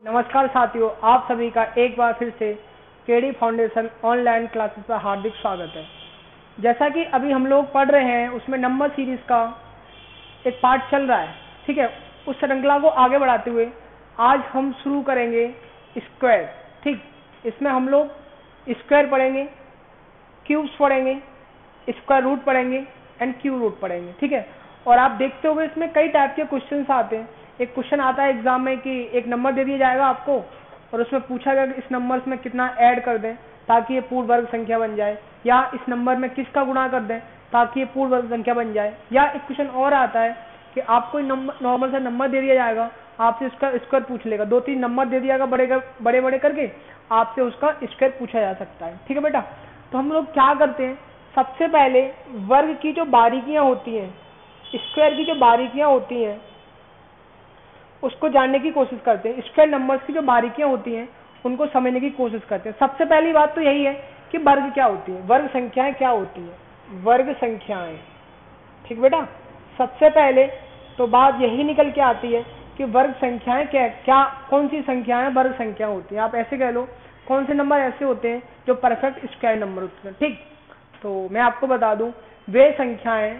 नमस्कार साथियों, आप सभी का एक बार फिर से केडी फाउंडेशन ऑनलाइन क्लासेस पर हार्दिक स्वागत है। जैसा कि अभी हम लोग पढ़ रहे हैं उसमें नंबर सीरीज का एक पार्ट चल रहा है, ठीक है। उस श्रृंखला को आगे बढ़ाते हुए आज हम शुरू करेंगे स्क्वायर, ठीक। इसमें हम लोग स्क्वायर पढ़ेंगे, क्यूब्स पढ़ेंगे, स्क्वायर रूट पढ़ेंगे एंड क्यूब रूट पढ़ेंगे, ठीक है। और आप देखते होंगे इसमें कई टाइप के क्वेश्चंस आते हैं। एक क्वेश्चन आता है एग्जाम में कि एक नंबर दे दिया जाएगा आपको और उसमें पूछा गया कि इस नंबर में कितना ऐड कर दें ताकि ये पूर्ण वर्ग संख्या बन जाए, या इस नंबर में किसका गुणा कर दें ताकि ये पूर्ण वर्ग संख्या बन जाए। या एक क्वेश्चन और आता है कि आपको नॉर्मल सा नंबर दे दिया जाएगा, आपसे उसका स्क्वायर पूछ लेगा। 2-3 नंबर दे दिया जाएगा बड़े बड़े करके, आपसे उसका स्क्वायर पूछा जा सकता है, ठीक है बेटा। तो हम लोग क्या करते हैं, सबसे पहले वर्ग की जो बारीकियां होती हैं, स्क्वायर की जो बारीकियां होती हैं उसको जानने की कोशिश करते हैं। स्क्वायर नंबर्स की जो बारीकियां होती हैं उनको समझने की कोशिश करते हैं। सबसे पहली बात तो यही है कि वर्ग क्या होती है, वर्ग संख्याएं क्या होती हैं, वर्ग संख्याएं, ठीक बेटा। सबसे पहले तो बात यही निकल के आती है कि वर्ग संख्याएं क्या कौन सी संख्याएं वर्ग संख्या होती है। आप ऐसे कह लो, कौन से नंबर ऐसे होते हैं जो परफेक्ट स्क्वायर नंबर होते हैं, ठीक। तो मैं आपको बता दूं, वे संख्याएं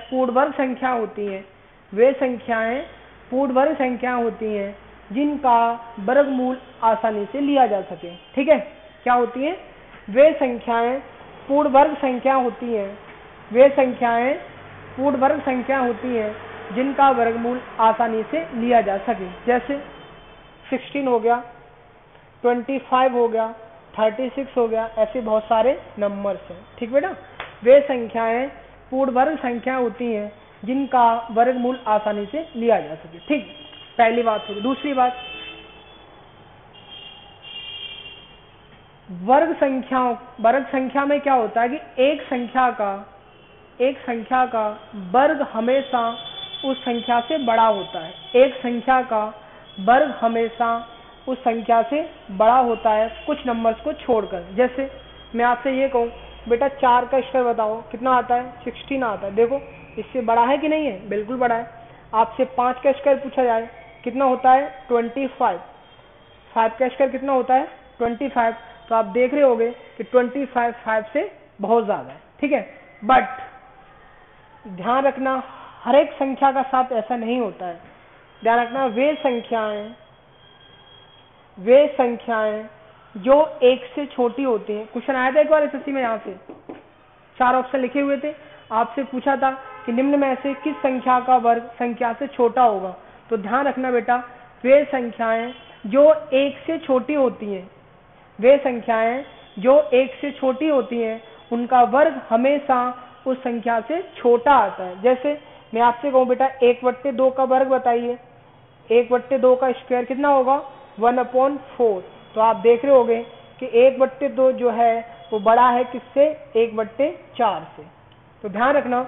पूर्ण वर्ग संख्या होती हैं, वे संख्याएं पूर्ण वर्ग संख्या होती हैं जिनका वर्गमूल आसानी से लिया जा सके, ठीक है। क्या होती हैं? वे संख्याएं पूर्ण वर्ग संख्या होती हैं, वे संख्याएं पूर्ण वर्ग संख्या होती हैं जिनका वर्गमूल आसानी से लिया जा सके। जैसे 16 हो गया, 25 हो गया, 36 हो गया, ऐसे बहुत सारे नंबर्स हैं, ठीक बेटा। वे संख्याएं पूर्ण वर्ग संख्या होती हैं जिनका वर्गमूल आसानी से लिया जा सके, ठीक। पहली बात होगी। दूसरी बात, वर्ग संख्या में क्या होता है कि एक संख्या का वर्ग हमेशा उस संख्या से बड़ा होता है। एक संख्या का वर्ग हमेशा उस संख्या से बड़ा होता है कुछ नंबर्स को छोड़कर। जैसे मैं आपसे ये कहूँ बेटा 4 का स्क्वायर बताओ, कितना आता है? 16 आता है। देखो इससे बड़ा है कि नहीं है? बिल्कुल बड़ा है। आपसे 5 का स्क्वायर पूछा जाए, कितना होता है? 25। 5 का स्क्वायर कितना होता है? 25। तो आप देख रहे होगे कि 25 5 से बहुत ज्यादा है, ठीक है। बट ध्यान रखना, हर एक संख्या का साथ ऐसा नहीं होता है। ध्यान रखना, वे संख्याएं जो 1 से छोटी होती हैं। क्वेश्चन आया था एक बार एसएससी में, यहाँ से 4 ऑप्शन लिखे हुए थे, आपसे पूछा था कि निम्न में से किस संख्या का वर्ग संख्या से छोटा होगा। तो ध्यान रखना बेटा, वे संख्याएं जो 1 से छोटी होती हैं, वे संख्याएं जो 1 से छोटी होती हैं उनका वर्ग हमेशा उस संख्या से छोटा आता है। जैसे मैं आपसे कहूँ बेटा 1/2 का वर्ग बताइए, 1/2 का स्क्वायर कितना होगा? 1/4। तो आप देख रहे होगे कि 1/2 जो है वो बड़ा है किससे? 1/4 से। तो ध्यान रखना,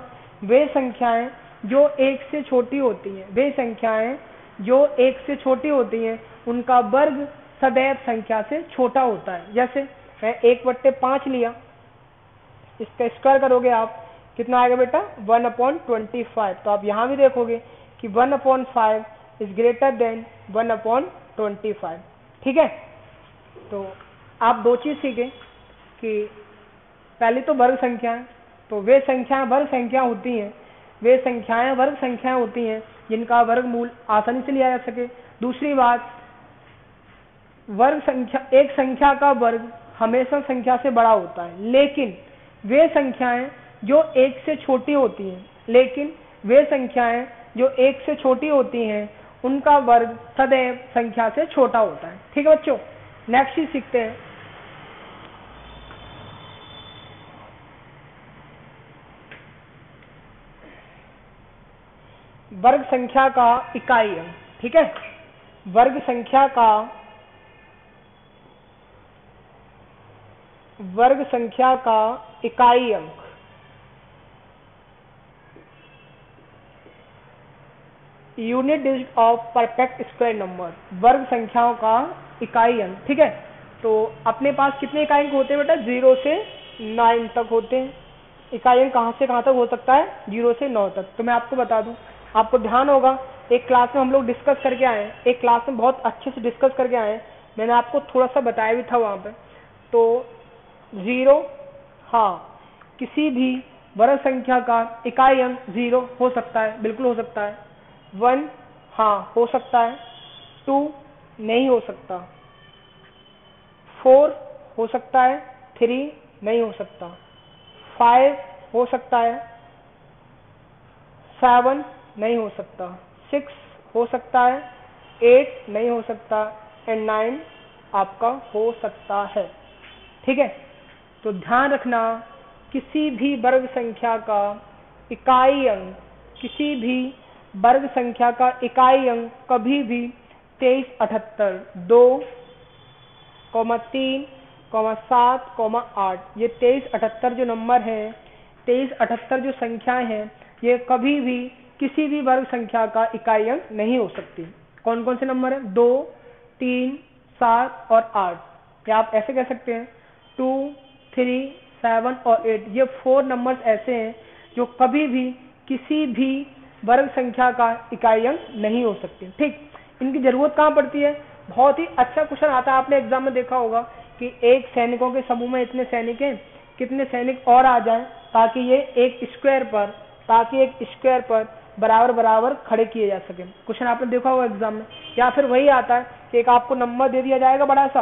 वे संख्याएं जो 1 से छोटी होती हैं, वे संख्याएं जो 1 से छोटी होती हैं उनका वर्ग सदैव संख्या से छोटा होता है। जैसे मैं 1/5 लिया, इसका स्क्वायर करोगे आप, कितना आएगा बेटा? 1/25। तो आप यहाँ भी देखोगे कि 1/5 इज ग्रेटर देन 1/25, ठीक है। तो आप दो चीज सीखें कि पहले तो वर्ग संख्याएं, तो वे संख्याएं वर्ग संख्या होती हैं, वे संख्याएं वर्ग संख्या होती हैं जिनका वर्गमूल आसानी से लिया जा सके। दूसरी बात, एक संख्या का वर्ग हमेशा संख्या से बड़ा होता है, लेकिन वे संख्याएं जो 1 से छोटी होती हैं उनका वर्ग सदैव संख्या से छोटा होता है, ठीक है बच्चों। नेक्स्ट चीज सीखते हैं, वर्ग संख्या का इकाई अंक, ठीक है। वर्ग संख्या का इकाई अंक unit digit of perfect square number, वर्ग संख्याओं का इकाई अंक, ठीक है। तो अपने पास कितने इकाई अंक होते हैं बेटा? 0 से 9 तक होते हैं। इकाई अंक कहाँ से कहाँ तक हो सकता है? 0 से 9 तक। तो मैं आपको बता दूं, आपको ध्यान होगा एक क्लास में हम लोग डिस्कस करके आए हैं, एक क्लास में बहुत अच्छे से डिस्कस करके आए हैं, मैंने आपको थोड़ा सा बताया भी था वहाँ पे। तो 0, हाँ, किसी भी वर्ग संख्या का इकाई अंक 0 हो सकता है, बिल्कुल हो सकता है। 1, हाँ, हो सकता है। 2 नहीं हो सकता। 4 हो सकता है। 3 नहीं हो सकता। 5 हो सकता है। 7 नहीं हो सकता। 6 हो सकता है। 8 नहीं हो सकता। एंड 9 आपका हो सकता है। ठीक है, तो ध्यान रखना, किसी भी वर्ग संख्या का इकाई अंक, किसी भी वर्ग संख्या का इकाई अंक कभी भी 2378, 2, 3, 7, 8, ये 2378 जो नंबर है, 2378 जो संख्याएं हैं, ये कभी भी किसी भी वर्ग संख्या का इकाई अंक नहीं हो सकती। कौन कौन से नंबर है? 2, 3, 7 और 8। या आप ऐसे कह सकते हैं 2, 3, 7 और 8। ये 4 नंबर्स ऐसे हैं जो कभी भी किसी भी वर्ग संख्या का इकाई अंक नहीं हो सकते। ठीक, इनकी जरूरत कहाँ पड़ती है? बहुत ही अच्छा क्वेश्चन आता है, आपने एग्जाम में देखा होगा कि एक सैनिकों के समूह में इतने सैनिक हैं, कितने सैनिक और आ जाएं ताकि ये एक स्क्वायर पर बराबर बराबर खड़े किए जा सके। क्वेश्चन आपने देखा होगा एग्जाम में। या फिर वही आता है कि एक आपको नंबर दे दिया जाएगा बड़ा सा,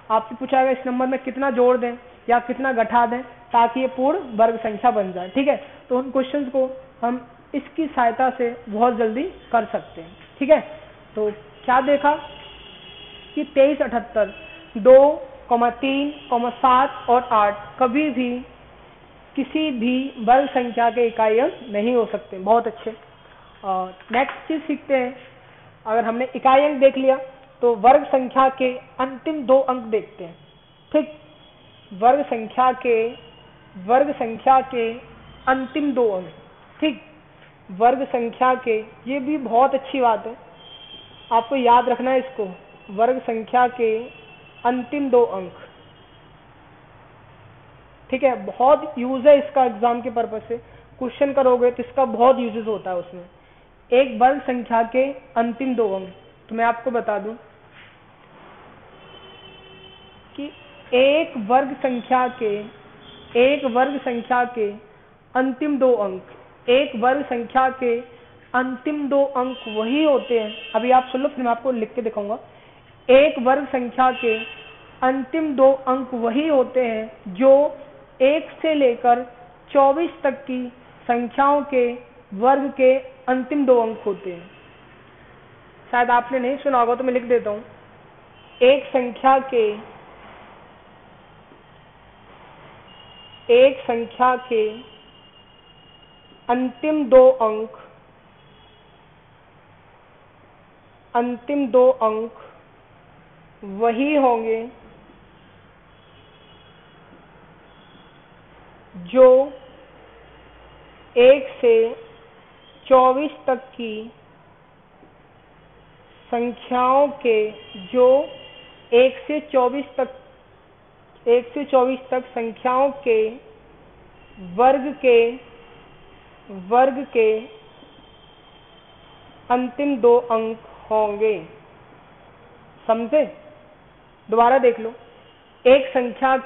आपसे पूछा जाएगा इस नंबर में कितना जोड़ दें या कितना घटा दें ताकि ये पूर्ण वर्ग संख्या बन जाए। ठीक है, तो उन क्वेश्चंस को हम इसकी सहायता से बहुत जल्दी कर सकते हैं। ठीक है, तो क्या देखा कि 2378, 2, 3, 7 और 8 कभी भी किसी भी वर्ग संख्या के इकाई अंक नहीं हो सकते। बहुत अच्छे। और नेक्स्ट चीज सीखते हैं। अगर हमने इकाई अंक देख लिया तो वर्ग संख्या के अंतिम 2 अंक देखते हैं। ठीक, वर्ग संख्या के अंतिम 2 अंक। ठीक, वर्ग संख्या के, ये भी बहुत अच्छी बात है, आपको याद रखना है इसको। वर्ग संख्या के अंतिम 2 अंक, ठीक है, बहुत यूज है इसका एग्जाम के पर्पज से। क्वेश्चन करोगे तो इसका बहुत यूजेस होता है उसमें। एक वर्ग संख्या के अंतिम 2 अंक, तो मैं आपको बता दूं कि एक वर्ग संख्या के अंतिम 2 अंक, एक वर्ग संख्या के अंतिम 2 अंक वही होते हैं। अभी आप सुन लो, फिर मैं आपको लिख के दिखाऊंगा। एक वर्ग संख्या के अंतिम 2 अंक वही होते हैं जो 1 से लेकर 24 तक की संख्याओं के वर्ग के अंतिम 2 अंक होते हैं। शायद आपने नहीं सुना होगा तो मैं लिख देता हूं। एक संख्या के अंतिम 2 अंक वही होंगे जो 1 से 24 तक की संख्याओं के, जो 1 से 24 तक संख्याओं के वर्ग के अंतिम 2 अंक होंगे। समझे? दोबारा देख लो। एक संख्या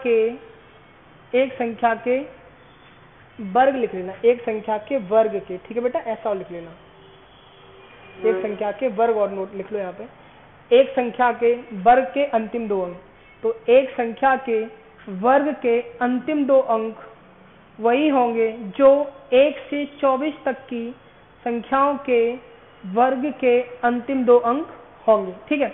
के वर्ग लिख लेना, एक संख्या के वर्ग के, ठीक है बेटा, ऐसा लिख लेना। एक संख्या के वर्ग और नोट लिख लो यहाँ पे। एक संख्या के वर्ग के अंतिम 2 अंक, तो एक संख्या के वर्ग के अंतिम 2 अंक वही होंगे जो 1 से 24 तक की संख्याओं के वर्ग के अंतिम 2 अंक होंगे। ठीक है,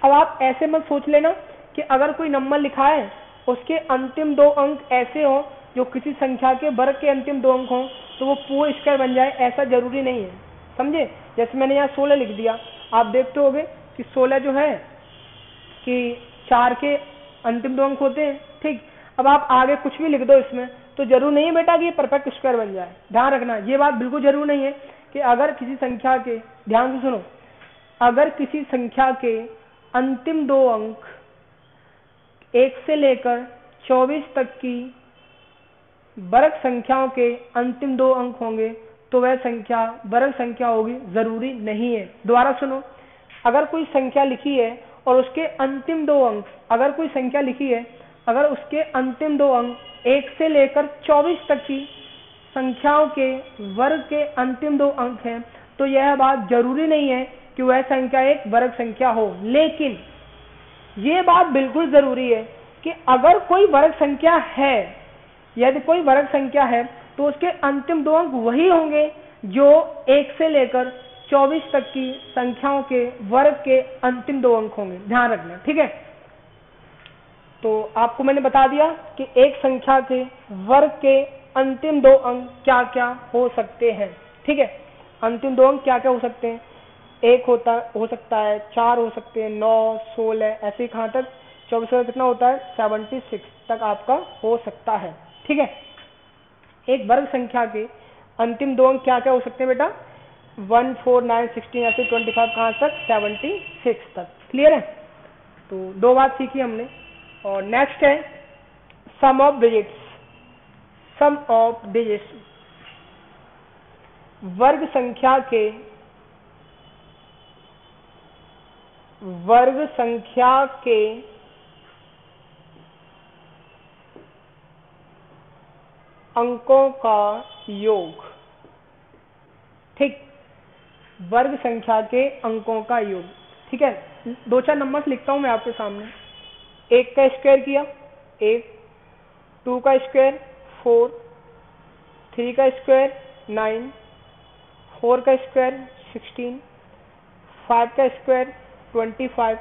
अब आप ऐसे मत सोच लेना कि अगर कोई नंबर लिखा है उसके अंतिम 2 अंक ऐसे हो जो किसी संख्या के वर्ग के अंतिम 2 अंक हो तो वो पूर्ण स्क्वायर बन जाए, ऐसा जरूरी नहीं है। समझे? जैसे मैंने यहाँ 16 लिख दिया, आप देखते होगे कि 16 जो है कि 4 के अंतिम 2 अंक होते हैं। ठीक, अब आप आगे कुछ भी लिख दो इसमें तो जरूर नहीं है बेटा कि ये परफेक्ट स्क्वायर बन जाए। ध्यान रखना, ये बात बिल्कुल जरूर नहीं है कि अगर किसी संख्या के, ध्यान से सुनो, अगर किसी संख्या के अंतिम 2 अंक 1 से लेकर 24 तक की वर्ग संख्याओं के अंतिम 2 अंक होंगे तो वह संख्या वर्ग संख्या होगी, जरूरी नहीं है। दोबारा सुनो, अगर कोई संख्या लिखी है और उसके अंतिम 2 अंक, अगर कोई संख्या लिखी है, अगर उसके अंतिम 2 अंक 1 से लेकर 24 तक की संख्याओं के वर्ग के अंतिम 2 अंक हैं, तो यह बात जरूरी नहीं है कि वह संख्या एक वर्ग संख्या हो। लेकिन ये बात बिल्कुल जरूरी है कि अगर कोई वर्ग संख्या है, यदि कोई वर्ग संख्या है, तो उसके अंतिम 2 अंक वही होंगे जो 1 से लेकर 24 तक की संख्याओं के वर्ग के अंतिम 2 अंक होंगे। ध्यान रखना, ठीक है। तो आपको मैंने बता दिया कि एक संख्या के वर्ग के अंतिम 2 अंक क्या क्या हो सकते हैं, ठीक है। अंतिम 2 अंक क्या क्या हो सकते हैं? 1 हो सकता है, 4 हो सकते हैं, 9, 16, ऐसे कहाँ तक 24 का कितना होता है 76 तक आपका हो सकता है, ठीक है। एक वर्ग संख्या के अंतिम 2 अंक क्या क्या हो सकते हैं बेटा? 1, 4, 9, 16 ऐसे 25 कहाँ तक 76 तक। क्लियर है? तो 2 बात सीखी हमने। और नेक्स्ट है sum of digits. Sum of digits वर्ग संख्या के अंकों का योग, ठीक। वर्ग संख्या के अंकों का योग, ठीक है। 2-4 नंबर्स लिखता हूं मैं आपके सामने। 1 का स्क्वायर किया 1, 2 का स्क्वायर 4, 3 का स्क्वायर 9, 4 का स्क्वायर 16, 5 का स्क्वायर 25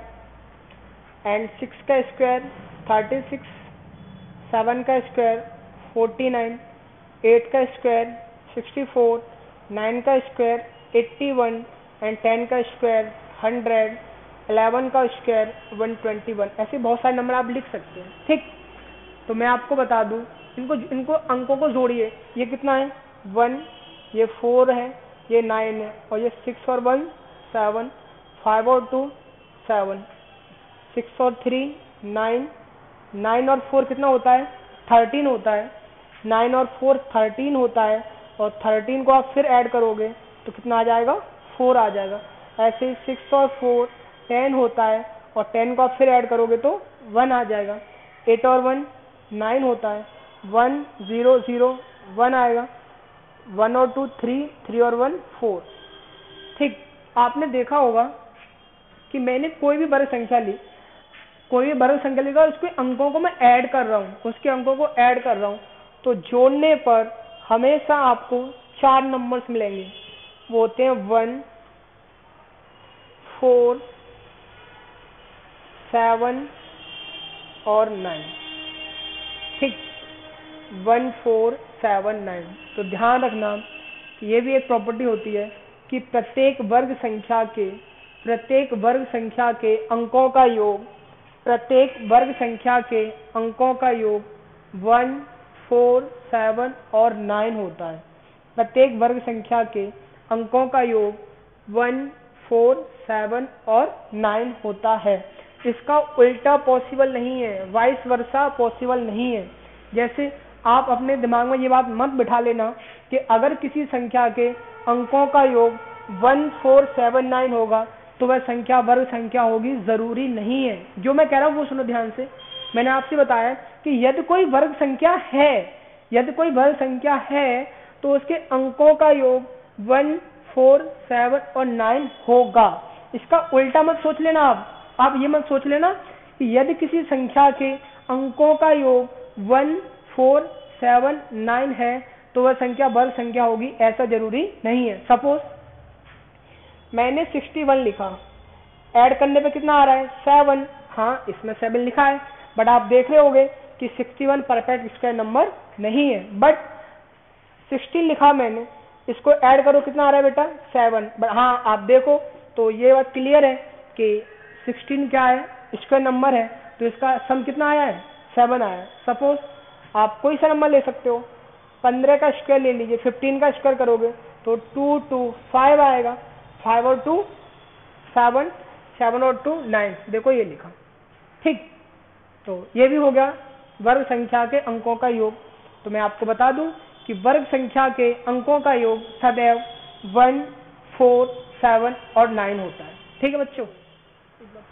एंड 6 का स्क्वायर 36, 7 का स्क्वायर 49, 8 का स्क्वायर 64, 9 का स्क्वायर 81 एंड 10 का स्क्वायर 100, 11 का स्क्वायर 121। ऐसे बहुत सारे नंबर आप लिख सकते हैं, ठीक। तो मैं आपको बता दूं, इनको अंकों को जोड़िए। ये कितना है 1, ये 4 है, ये 9 है, और ये 6 और 1 7, 5 और 2 7, 6 और 3 9, 9 और 4 कितना होता है 13 होता है, 9 और 4 13 होता है, और 13 को आप फिर ऐड करोगे तो कितना आ जाएगा 4 आ जाएगा। ऐसे ही 6 और 4 10 होता है, और 10 को आप फिर ऐड करोगे तो 1 आ जाएगा। 8 और 1 9 होता है, 1 0 0 1 आएगा, 1 और 2 3, 3 और 1 4, ठीक। आपने देखा होगा कि मैंने कोई भी वर्ग संख्या ली, उसके अंकों को मैं ऐड कर रहा हूँ, तो जोड़ने पर हमेशा आपको 4 नंबर्स मिलेंगे। वो होते हैं 1, 4, 7 और 9, ठीक। 1, 4, 7, 9। तो ध्यान रखना कि ये भी एक प्रॉपर्टी होती है कि प्रत्येक वर्ग संख्या के अंकों का योग, 1, 4, 7 और 9 होता है। प्रत्येक वर्ग संख्या के अंकों का योग 1, 4, 7 और 9 होता है। इसका उल्टा पॉसिबल नहीं है, वाइस वर्सा पॉसिबल नहीं है। जैसे आप अपने दिमाग में ये बात मत बिठा लेना कि अगर किसी संख्या के अंकों का योग 1, 4, 7, 9 होगा तो वह संख्या वर्ग संख्या होगी, जरूरी नहीं है। जो मैं कह रहा हूँ वो सुनो ध्यान से। मैंने आपसे बताया कि यदि कोई वर्ग संख्या है तो उसके अंकों का योग 1, 4, 7 और 9 होगा। इसका उल्टा मत सोच लेना। आप ये मत सोच लेना कि यदि किसी संख्या के अंकों का योग 1, 4, 7, 9 है तो वह संख्या वर्ग संख्या होगी, ऐसा जरूरी नहीं है। सपोज मैंने 61 लिखा, ऐड करने पे कितना आ रहा है 7। हाँ, इसमें 7 लिखा है, बट आप देख रहे होगे कि 61 परफेक्ट स्क्वायर नंबर नहीं है। बट 16 लिखा मैंने, इसको ऐड करो कितना आ रहा है बेटा 7। बट हाँ, आप देखो तो ये बात क्लियर है कि 16 क्या है स्क्वायर नंबर है, तो इसका सम कितना आया है 7 आया है। सपोज आप कोई सा नंबर ले सकते हो, 15 का स्क्वायर ले लीजिए, 15 का स्क्वायर करोगे तो 2, 2 5 आएगा, 5 और 2 7, 7 और 2 9। देखो ये लिखा, ठीक। तो ये भी हो गया वर्ग संख्या के अंकों का योग। तो मैं आपको बता दूं कि कि वर्ग संख्या के अंकों का योग सदैव 1, 4, 7 और 9 होता है। ठीक है बच्चों,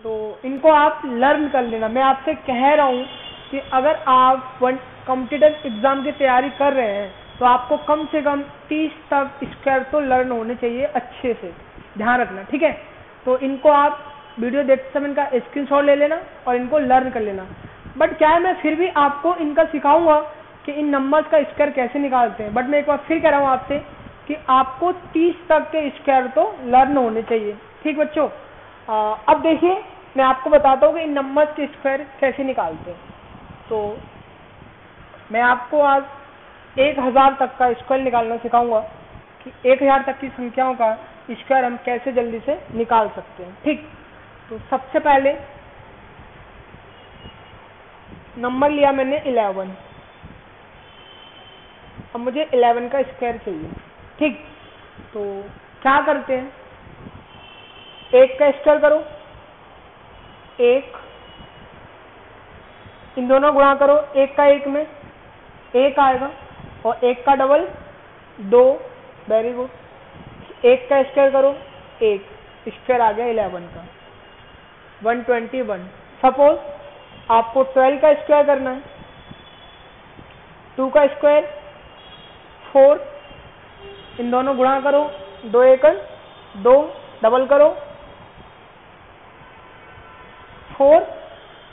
तो इनको आप लर्न कर लेना। मैं आपसे कह रहा हूँ कि अगर आप कॉम्पिटिटिव एग्जाम की तैयारी कर रहे हैं तो आपको कम से कम 30 तक स्क्वायर तो लर्न होने चाहिए अच्छे से, ध्यान रखना। ठीक है, तो इनको आप वीडियो देखते समय इनका स्क्रीनशॉट ले लेना और इनको लर्न कर लेना। बट क्या है, मैं फिर भी आपको इनका सिखाऊंगा कि इन नंबर्स का स्क्वायर कैसे निकालते हैं। बट मैं एक बार फिर कह रहा हूँ आपसे कि आपको 30 तक के स्क्वायर तो लर्न होने चाहिए। ठीक बच्चों, अब देखिए मैं आपको बताता हूँ कि इन नंबर्स के स्क्वायर कैसे निकालते हैं। तो मैं आपको आज 1000 तक का स्क्वायर निकालना सिखाऊंगा कि 1000 तक की संख्याओं का स्क्वायर हम कैसे जल्दी से निकाल सकते हैं। ठीक, तो सबसे पहले नंबर लिया मैंने 11। अब मुझे 11 का स्क्वायर चाहिए। ठीक, तो क्या करते हैं, 1 का स्क्वायर करो 1, इन दोनों गुणा करो, 1 का 1 में 1 आएगा और 1 का डबल 2, वेरी गुड। 1 का स्क्वायर करो 1, स्क्वायर आ गया 11 का 121। सपोज आपको 12 का स्क्वायर करना है, 2 का स्क्वायर 4, इन दोनों गुणा करो, 2 1 2, डबल करो 4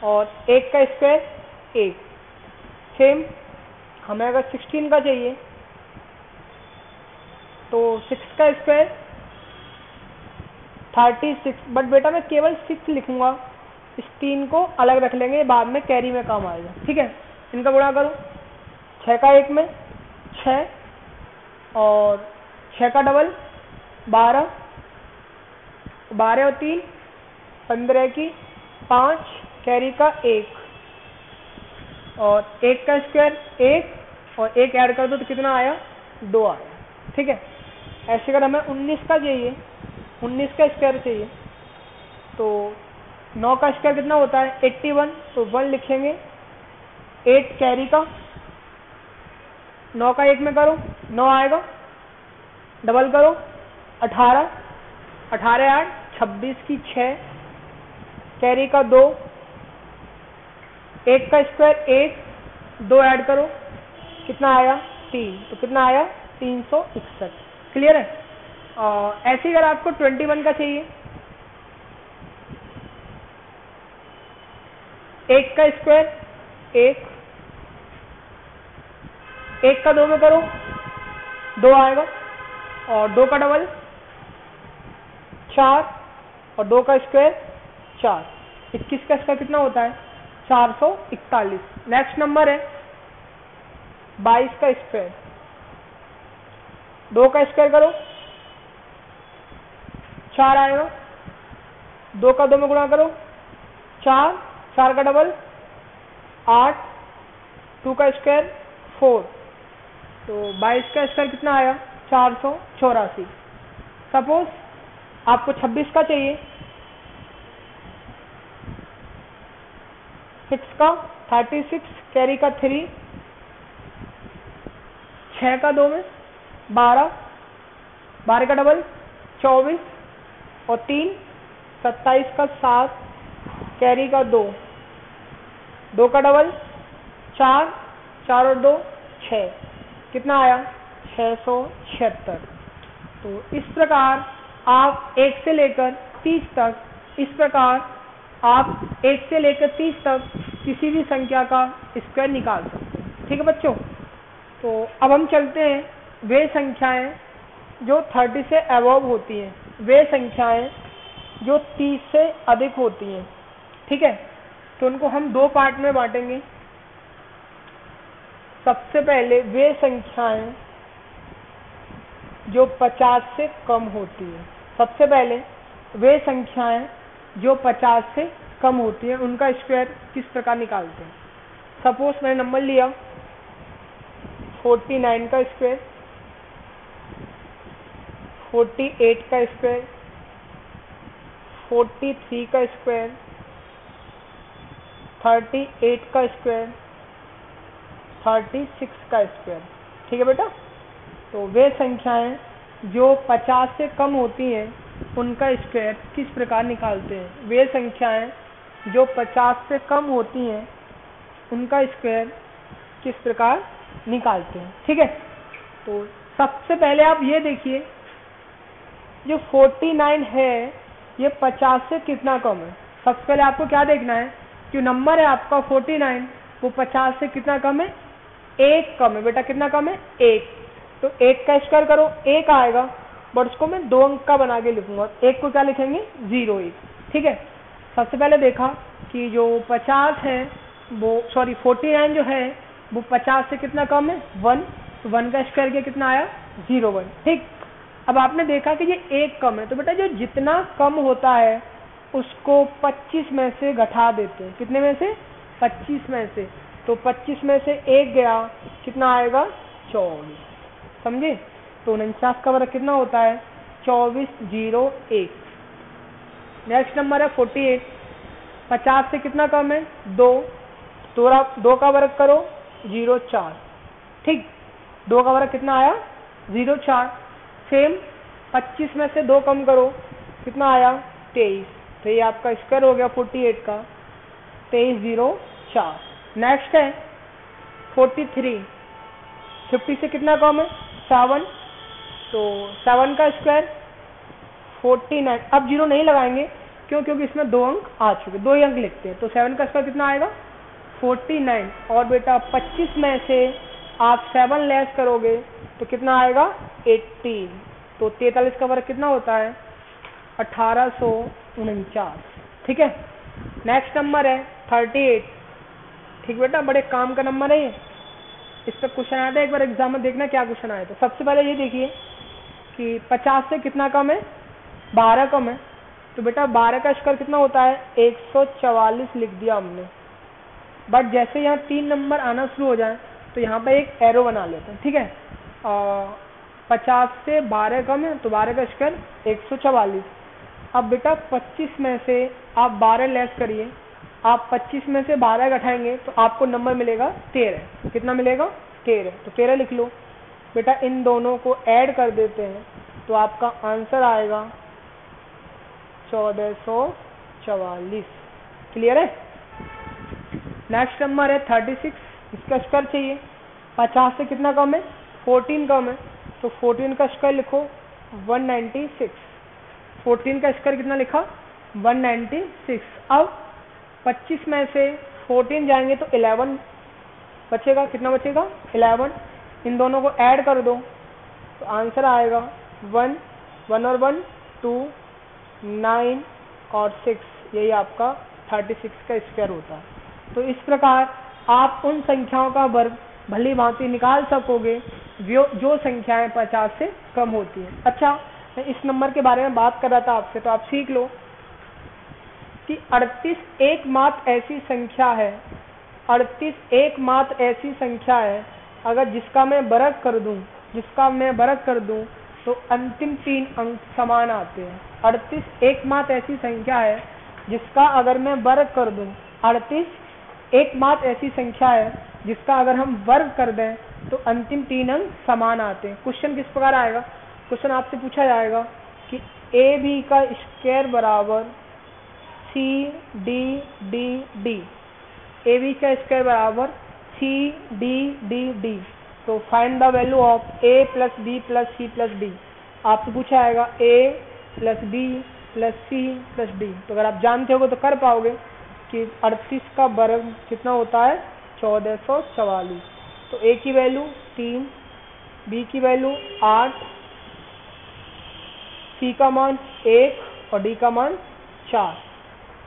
और 1 का स्क्वायर 1। सेम हमें अगर 16 का चाहिए तो 6 का स्क्वायर 36, बट बेटा मैं केवल 6 लिखूंगा, इस 3 को अलग रख लेंगे, बाद में कैरी में काम आएगा। ठीक है, इनका गुणा करो, 6 का 1 में 6 और 6 का डबल 12, 12 और 3 15 की 5, कैरी का 1 और 1 का स्क्वायर 1 और 1 ऐड कर दो तो कितना आया, 2 आया। ठीक है, ऐसे अगर हमें 19 का चाहिए, 19 का स्क्वायर चाहिए तो 9 का स्क्वायर कितना होता है 81, तो 1 लिखेंगे, 8 कैरी का, 9 का 1 में करो 9 आएगा, डबल करो 18, 18 8 26 की 6, कैरी का 2, 1 का स्क्वायर 1, 2 ऐड करो कितना आया 3, तो कितना आया 361। क्लियर है। ऐसे ही अगर आपको 21 का चाहिए, 1 का स्क्वायर 1, 1 का 2 में करो 2 आएगा और 2 का डबल 4 और 2 का स्क्वायर 4, 21 का स्क्वायर कितना होता है 441। नेक्स्ट नंबर है 22 का स्क्वायर, 2 का स्क्वायर करो 4 आएगा, 2 का 2 में गुणा करो 4, 4 का डबल 8, 2 का स्क्वायर 4, तो 22 का स्क्वायर कितना आया 484। सपोज आपको 26 का चाहिए, 6 का 36, कैरी का 3, 6 का 2 में 12, 12 का डबल 24 और 3 27 का 7, कैरी का 2, 2 का डबल 4, 4 और 2 6, कितना आया 676। तो इस प्रकार आप 1 से लेकर 30 तक, इस प्रकार आप 1 से लेकर 30 तक किसी भी संख्या का स्क्वायर निकाल सकते हैं। ठीक है बच्चों, तो अब हम चलते हैं वे संख्याएं जो 30 से अबव होती हैं, वे संख्याएं जो 30 से अधिक होती हैं। ठीक है, तो उनको हम 2 पार्ट में बांटेंगे। सबसे पहले वे संख्याएं जो 50 से कम होती हैं। सबसे पहले वे संख्याएं जो 50 से कम होती हैं, उनका स्क्वायर किस प्रकार निकालते हैं। सपोज मैंने नंबर लिया 49 का स्क्वायर, 48 का स्क्वायर, 43 का स्क्वायर, 38 का स्क्वायर, 36 का स्क्वायर। ठीक है बेटा। तो वे संख्याएं जो 50 से कम होती हैं उनका स्क्वायर किस प्रकार निकालते हैं। वे संख्याएं जो 50 से कम होती हैं उनका स्क्वायर किस प्रकार निकालते हैं। ठीक है, तो सबसे पहले आप ये देखिए, जो 49 है ये 50 से कितना कम है। सबसे पहले आपको क्या देखना है, जो नंबर है आपका 49 वो 50 से कितना कम है, 1 कम है बेटा। कितना कम है, 1। तो 1 का स्क्वायर करो, 1 आएगा, बट उसको मैं 2 अंक का बना के लिखूंगा। 1 को क्या लिखेंगे, 0 1। ठीक है, सबसे पहले देखा कि जो 50 है वो 49 जो है वो 50 से कितना कम है, 1। तो 1 का स्क्वायर किया, कितना आया, 0 1। ठीक, अब आपने देखा कि ये 1 कम है, तो बेटा जो जितना कम होता है उसको 25 में से घटा देते हैं। कितने में से, 25 में से। तो 25 में से 1 गया, कितना आएगा, 24। समझे। तो 49 का वर्ग कितना होता है, 24 0 1। नेक्स्ट नंबर है 48, 50 से कितना कम है, 2। 2 का वर्ग करो, 0 4। ठीक, 2 का वर्ग कितना आया, 0 4। सेम 25 में से 2 कम करो, कितना आया, 23। तो ये आपका स्क्वायर हो गया 48 का, 23 0 4। नेक्स्ट है 43, 50 से कितना कम है, 7। तो 7 का स्क्वायर 49। अब 0 नहीं लगाएंगे, क्यों, क्योंकि इसमें 2 अंक आ चुके, 2 ही अंक लिखते हैं। तो 7 का स्क्वायर कितना आएगा, 49। और बेटा 25 में से आप 7 लेस करोगे तो कितना आएगा, 18। तो 43 का वर्ग कितना होता है, 1849। ठीक है। नेक्स्ट नंबर है 38। ठीक बेटा, बड़े काम का नंबर है ये, इस पर क्वेश्चन आया था एक बार एग्जाम में, देखना क्या क्वेश्चन आया था। सबसे पहले ये देखिए कि 50 से कितना कम है, 12 कम है। तो बेटा 12 का स्क्वायर कितना होता है, 144 लिख दिया हमने। बट जैसे यहाँ 3 नंबर आना शुरू हो जाए तो यहाँ पर एक एरो बना लेते हैं। ठीक है, 50 से 12 कम है तो 12 का स्क्वायर 144। अब बेटा 25 में से आप 12 लेस करिए, आप 25 में से 12 घटाएंगे तो आपको नंबर मिलेगा 13। कितना मिलेगा, 13। तो 13 लिख लो बेटा। इन दोनों को ऐड कर देते हैं तो आपका आंसर आएगा 1444। क्लियर है। नेक्स्ट नंबर है 36, इसका स्क्वायर चाहिए। 50 से कितना कम है, 14 कम है। तो 14 का स्क्वायर लिखो 196। 14 का स्क्वायर कितना लिखा, 196। अब 25 में से 14 जाएंगे तो 11 बचेगा। कितना बचेगा, 11। इन दोनों को ऐड कर दो तो आंसर आएगा 1 1 और 1 2 9 और 6। यही आपका 36 का स्क्वायर होता है। तो इस प्रकार आप उन संख्याओं का वर्ग भली भांति निकाल सकोगे जो संख्याएं 50 से कम होती हैं। अच्छा, मैं इस नंबर के बारे में बात कर रहा था आपसे, तो आप सीख लो कि 38 एकमात्र ऐसी संख्या है, 38 एकमात्र ऐसी संख्या है अगर जिसका मैं वर्ग कर दूं तो अंतिम 3 अंक समान आते हैं। 38 एकमात्र ऐसी संख्या है जिसका अगर मैं वर्ग कर दूं, 38 एकमात्र ऐसी संख्या है जिसका अगर हम वर्ग कर दें तो अंतिम 3 अंक समान आते हैं। क्वेश्चन किस प्रकार आएगा, क्वेश्चन आपसे पूछा जाएगा कि ए बी का स्क्वायर बराबर C D D D, A B का स्क्वायर बराबर सी डी डी डी। तो find the value of A plus B plus C plus D. आपसे पूछा जाएगा A plus B plus C plus D. तो अगर आप जानते होगे तो कर पाओगे कि 38 का वर्ग कितना होता है, 1444। तो ए की वैल्यू 3, बी की वैल्यू 8, सी का मान 1 और डी का मान 4।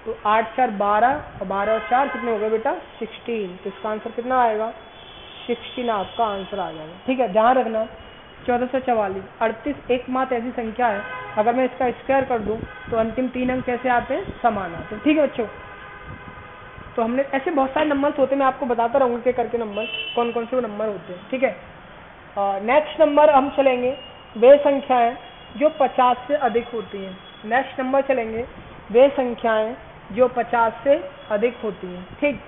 तो 8 4 12 और 12 और 4 कितने हो गए बेटा, 16। तो इसका आंसर कितना आएगा, 16 आपका आंसर आ जाएगा। ठीक है, ध्यान रखना 1444। 38 एकमात्र ऐसी संख्या है अगर मैं इसका स्क्वायर कर दूं तो अंतिम 3 अंक कैसे आते हैं, समान आते हैं। ठीक है बच्चों, तो हमने ऐसे बहुत सारे नंबर्स होते हैं, मैं आपको बताता रहूँगा कि करके नंबर कौन कौन से नंबर होते हैं। ठीक है, नेक्स्ट नंबर हम चलेंगे वे संख्याएं जो 50 से अधिक होती हैं। नेक्स्ट नंबर चलेंगे वे संख्याएं जो 50 से अधिक होती हैं। ठीक,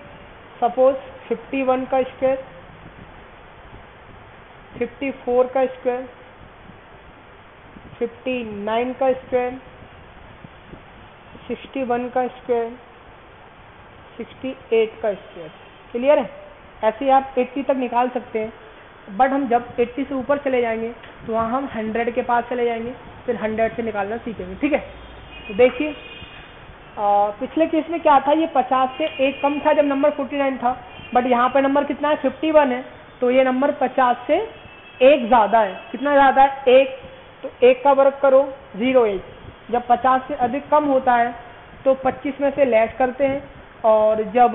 सपोज 51 का स्क्वायर, 54 का स्क्वायर, 59 का स्क्वायर, 61 का स्क्वायर, 68 का स्क्वायर। क्लियर है? ऐसे ही आप 80 तक निकाल सकते हैं, बट हम जब 80 से ऊपर चले जाएंगे तो वहाँ हम 100 के पास चले जाएंगे, फिर 100 से निकालना सीखेंगे। ठीक है, तो देखिए पिछले केस में क्या था, ये 50 से एक कम था जब नंबर 49 था, बट यहाँ पे नंबर कितना है, 51 है, तो ये नंबर 50 से एक ज़्यादा है। कितना ज़्यादा है? एक। तो एक का वर्ग करो, 0 1। जब 50 से अधिक कम होता है तो 25 में से लेस करते हैं, और जब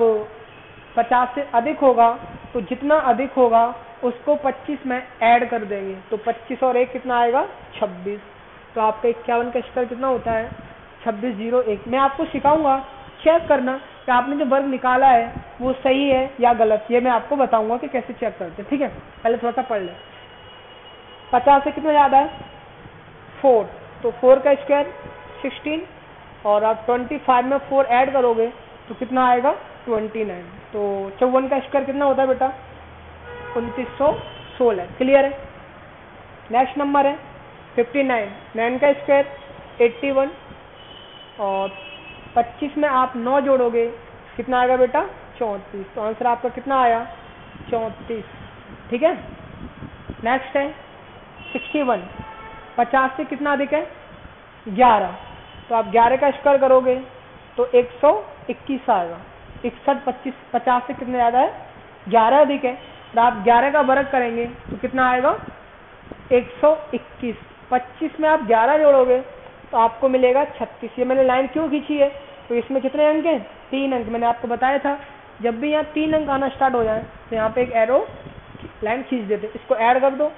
50 से अधिक होगा तो जितना अधिक होगा उसको 25 में ऐड कर देंगे, तो 25 और 1 कितना आएगा, 26। तो आपका 51 का स्क्वायर कितना होता है, 2601। मैं आपको सिखाऊंगा, चेक करना कि आपने जो वर्ग निकाला है वो सही है या गलत, ये मैं आपको बताऊंगा कि कैसे चेक करते हैं। ठीक है, पहले थोड़ा सा पढ़ लें। 50 से कितना ज़्यादा है, 4, तो 4 का स्क्वायर 16, और आप 25 में 4 ऐड करोगे तो कितना आएगा, 29। तो 54 का स्क्वायर कितना होता है बेटा, 2916। क्लियर है? नेक्स्ट नंबर है 59, 9 का स्क्वायर 81, और 25 में आप 9 जोड़ोगे कितना आएगा बेटा, 34। तो आंसर आपका कितना आया, 34। ठीक है। नेक्स्ट है 61, 50 से कितना अधिक है, 11, तो आप 11 का स्क्वायर करोगे तो 121 आएगा। 61 25 50 से कितना ज़्यादा है, 11 अधिक है, तो आप 11 का वर्ग करेंगे तो कितना आएगा, 121। 25 में आप 11 जोड़ोगे तो आपको मिलेगा 36। ये मैंने लाइन क्यों खींची है, तो इसमें कितने अंक हैं, 3 अंक। मैंने आपको बताया था जब भी यहाँ 3 अंक आना स्टार्ट हो जाए तो यहाँ पे एक एरो लाइन खींच देते, इसको ऐड कर दो,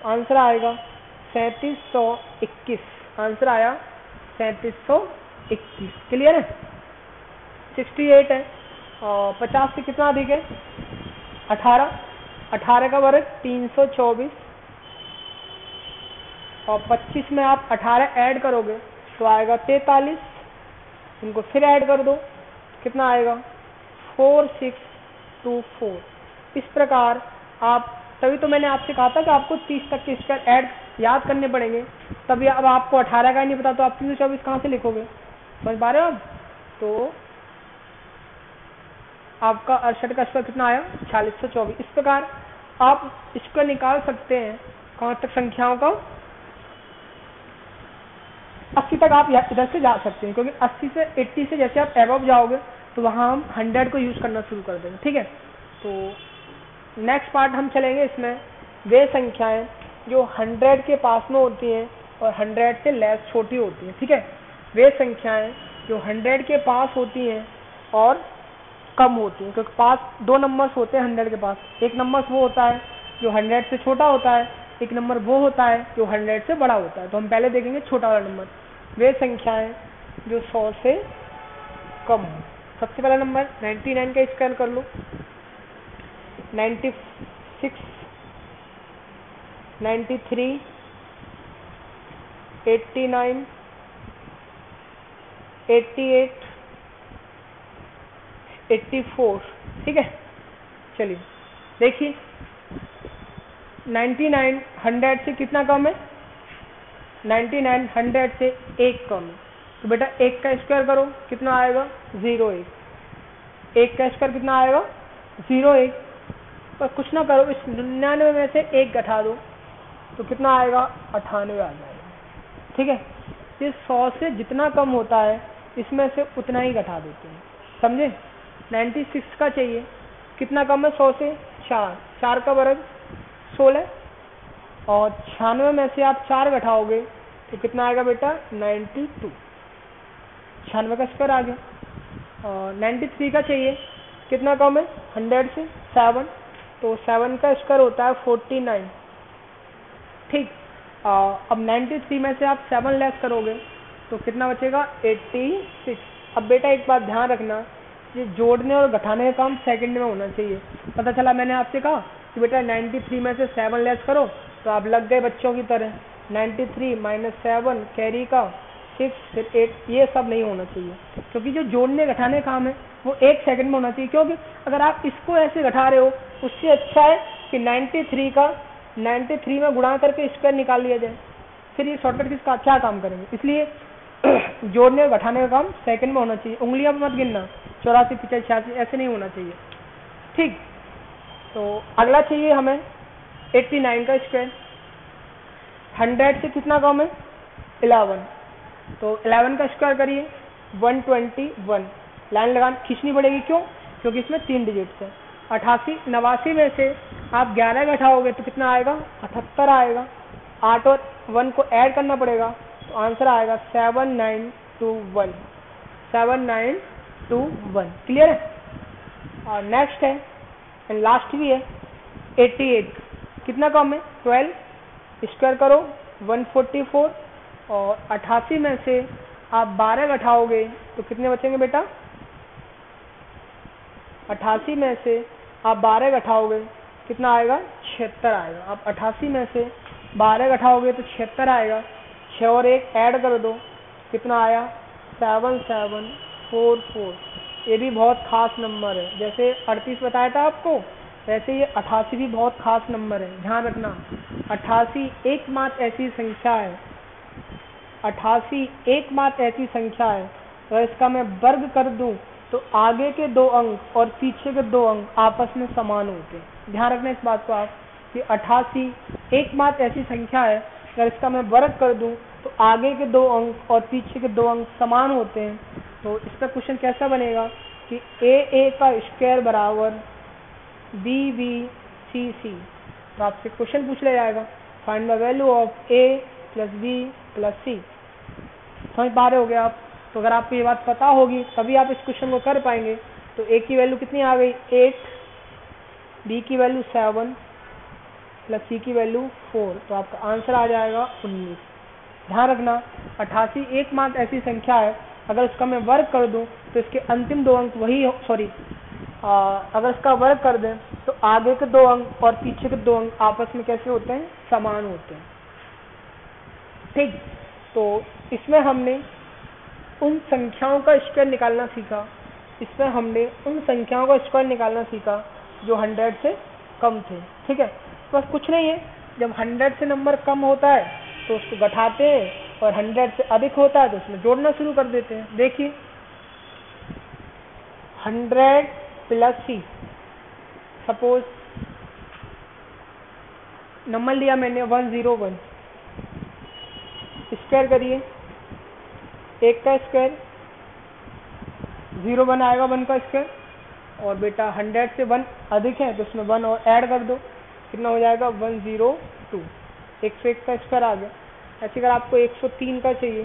आंसर आएगा 3721। आंसर आया 3721। क्लियर है? 68 है, और 50 से कितना अधिक है, 18, 18 का वर्ग 324, और 25 में आप 18 ऐड करोगे तो आएगा 43, इनको फिर ऐड कर दो, कितना आएगा, 4624। इस प्रकार आप, तभी तो मैंने आपसे कहा था कि आपको 30 तक के स्क्वायर ऐड याद करने पड़ेंगे, तभी अब आपको 18 का ही नहीं पता तो आप 324 कहाँ से लिखोगे, समझ पा रहे हो आप? तो आपका 68 का स्क्वायर कितना आया, 4624। इस प्रकार आप इसको निकाल सकते हैं कहाँ तक, संख्याओं का 80 तक आप इधर से जा सकते हैं, क्योंकि 80 से 80 से जैसे आप एबव जाओगे तो वहाँ हम 100 को यूज़ करना शुरू कर देंगे। ठीक है, तो नेक्स्ट पार्ट हम चलेंगे, इसमें वे संख्याएं जो 100 के पास में होती हैं और 100 से लेस छोटी होती हैं। ठीक है, वे संख्याएं जो 100 के पास होती हैं और कम होती हैं, क्योंकि पास 2 नंबर्स होते हैं 100 के पास। एक नंबर वो होता है जो 100 से छोटा होता है, एक नंबर वो होता है जो 100 से बड़ा होता है। तो हम पहले देखेंगे छोटा वाला नंबर, वे संख्याएं जो 100 से कम हो। सबसे पहला नंबर 99 का स्क्वायर कर लो, 96, 93, 89, 88, 84। ठीक है, चलिए देखिए 99 100 से कितना कम है, 99 100 से 1 कम है, तो बेटा 1 का स्क्वायर करो, कितना आएगा, 01। 1 का स्क्वायर कितना आएगा, 01। पर कुछ ना करो, इस 99 में से 1 घटा दो तो कितना आएगा, 98 आ जाएगा। ठीक है, ये 100 से जितना कम होता है इसमें से उतना ही घटा देते हैं, समझे। 96 का चाहिए, कितना कम है 100 से, 4, 4 का वर्ग 16, और 96 में से आप 4 घटाओगे तो कितना आएगा बेटा, 92। 96 का स्क्वायर आ गया। और 93 का चाहिए, कितना कम है 100 से, 7, तो 7 का स्क्वायर होता है 49। ठीक, अब 93 में से आप 7 लेस करोगे तो कितना बचेगा, 86। अब बेटा एक बात ध्यान रखना, ये जोड़ने और घटाने का काम सेकंड में होना चाहिए। पता चला मैंने आपसे कहा कि बेटा 93 में से 7 लेस करो, तो आप लग गए बच्चों की तरह, 93 माइनस 7 कैरी का 6 फिर 8, ये सब नहीं होना चाहिए, क्योंकि जो जोड़ने घटाने काम है वो 1 सेकंड में होना चाहिए। क्योंकि अगर आप इसको ऐसे घटा रहे हो, उससे अच्छा है कि 93 का 93 में गुणा करके स्क्वायर निकाल लिया जाए, फिर ये शॉर्टकट किसका क्या काम करेंगे। इसलिए जोड़ने और घटाने का काम सेकंड में होना चाहिए, उंगलियां मत गिनना 84 85 86 ऐसे नहीं होना चाहिए। ठीक, तो अगला चाहिए हमें 89 का स्क्वायर। 100 से कितना कम है 11, तो 11 का स्क्वायर करिए 121। लाइन लगा खींचनी पड़ेगी, क्यों? क्योंकि इसमें 3 डिजिट्स है। 88 89 में से आप 11 घटाओगे तो कितना आएगा 78 आएगा। 8 और 1 को ऐड करना पड़ेगा, तो आंसर आएगा 7921। 7921 क्लियर है। और नेक्स्ट है एंड लास्ट भी है 88, कितना कम है 12, स्क्वायर करो 144 और 88 में से आप 12 घटाओगे तो कितने बचेंगे बेटा? 88 में से आप 12 घटाओगे कितना आएगा 76 आएगा। आप 88 में से 12 घटाओगे तो 76 आएगा। 6 और 1 ऐड कर दो, कितना आया 7744। ये भी बहुत खास नंबर है, जैसे 38 बताया था आपको, वैसे ये 88 भी बहुत खास नंबर है, ध्यान रखना। 88 एकमात्र ऐसी संख्या है, 88 एकमात्र ऐसी संख्या है अगर इसका मैं वर्ग कर दूं तो आगे के 2 अंक और पीछे के 2 अंक आपस में समान होते हैं। ध्यान रखना इस बात को आप कि 88 एकमात्र ऐसी संख्या है अगर इसका मैं वर्ग कर दूं तो आगे के 2 अंक और पीछे के 2 अंक समान होते हैं। तो इसका क्वेश्चन कैसा बनेगा कि a का स्क्वायर बराबर b c c। तो आपसे क्वेश्चन पूछ लिया जाएगा find the value of a plus b plus c। समझ पा रहे होगे आप? तो अगर आपको ये बात पता होगी तभी आप इस क्वेश्चन को कर पाएंगे। तो a की वैल्यू कितनी आ गई 8, b की वैल्यू 7 प्लस c की वैल्यू 4, तो आपका आंसर आ जाएगा 19। ध्यान रखना 88 एकमात्र ऐसी संख्या है अगर इसका मैं वर्ग कर दूं तो इसके अंतिम 2 अंक वही अगर इसका वर्ग कर दें तो आगे के 2 अंक और पीछे के 2 अंक आपस में कैसे होते हैं समान होते हैं। ठीक, तो इसमें हमने उन संख्याओं का स्क्वायर निकालना सीखा, इसमें हमने उन संख्याओं का स्क्वायर निकालना सीखा जो 100 से कम थे। ठीक है, बस कुछ नहीं है, जब 100 से नंबर कम होता है तो उसको घटाते हैं और 100 से अधिक होता है तो उसमें जोड़ना शुरू कर देते हैं। देखिए 100 प्लस c, सपोज नंबर लिया मैंने 101, स्क्वायर करिए 1 का स्क्वायर 0 बनाएगा 1 का स्क्वायर, और बेटा 100 से 1 अधिक है तो उसमें 1 और ऐड कर दो, कितना हो जाएगा 102। 101 का स्क्वायर आ गया। ऐसे अगर आपको 103 का चाहिए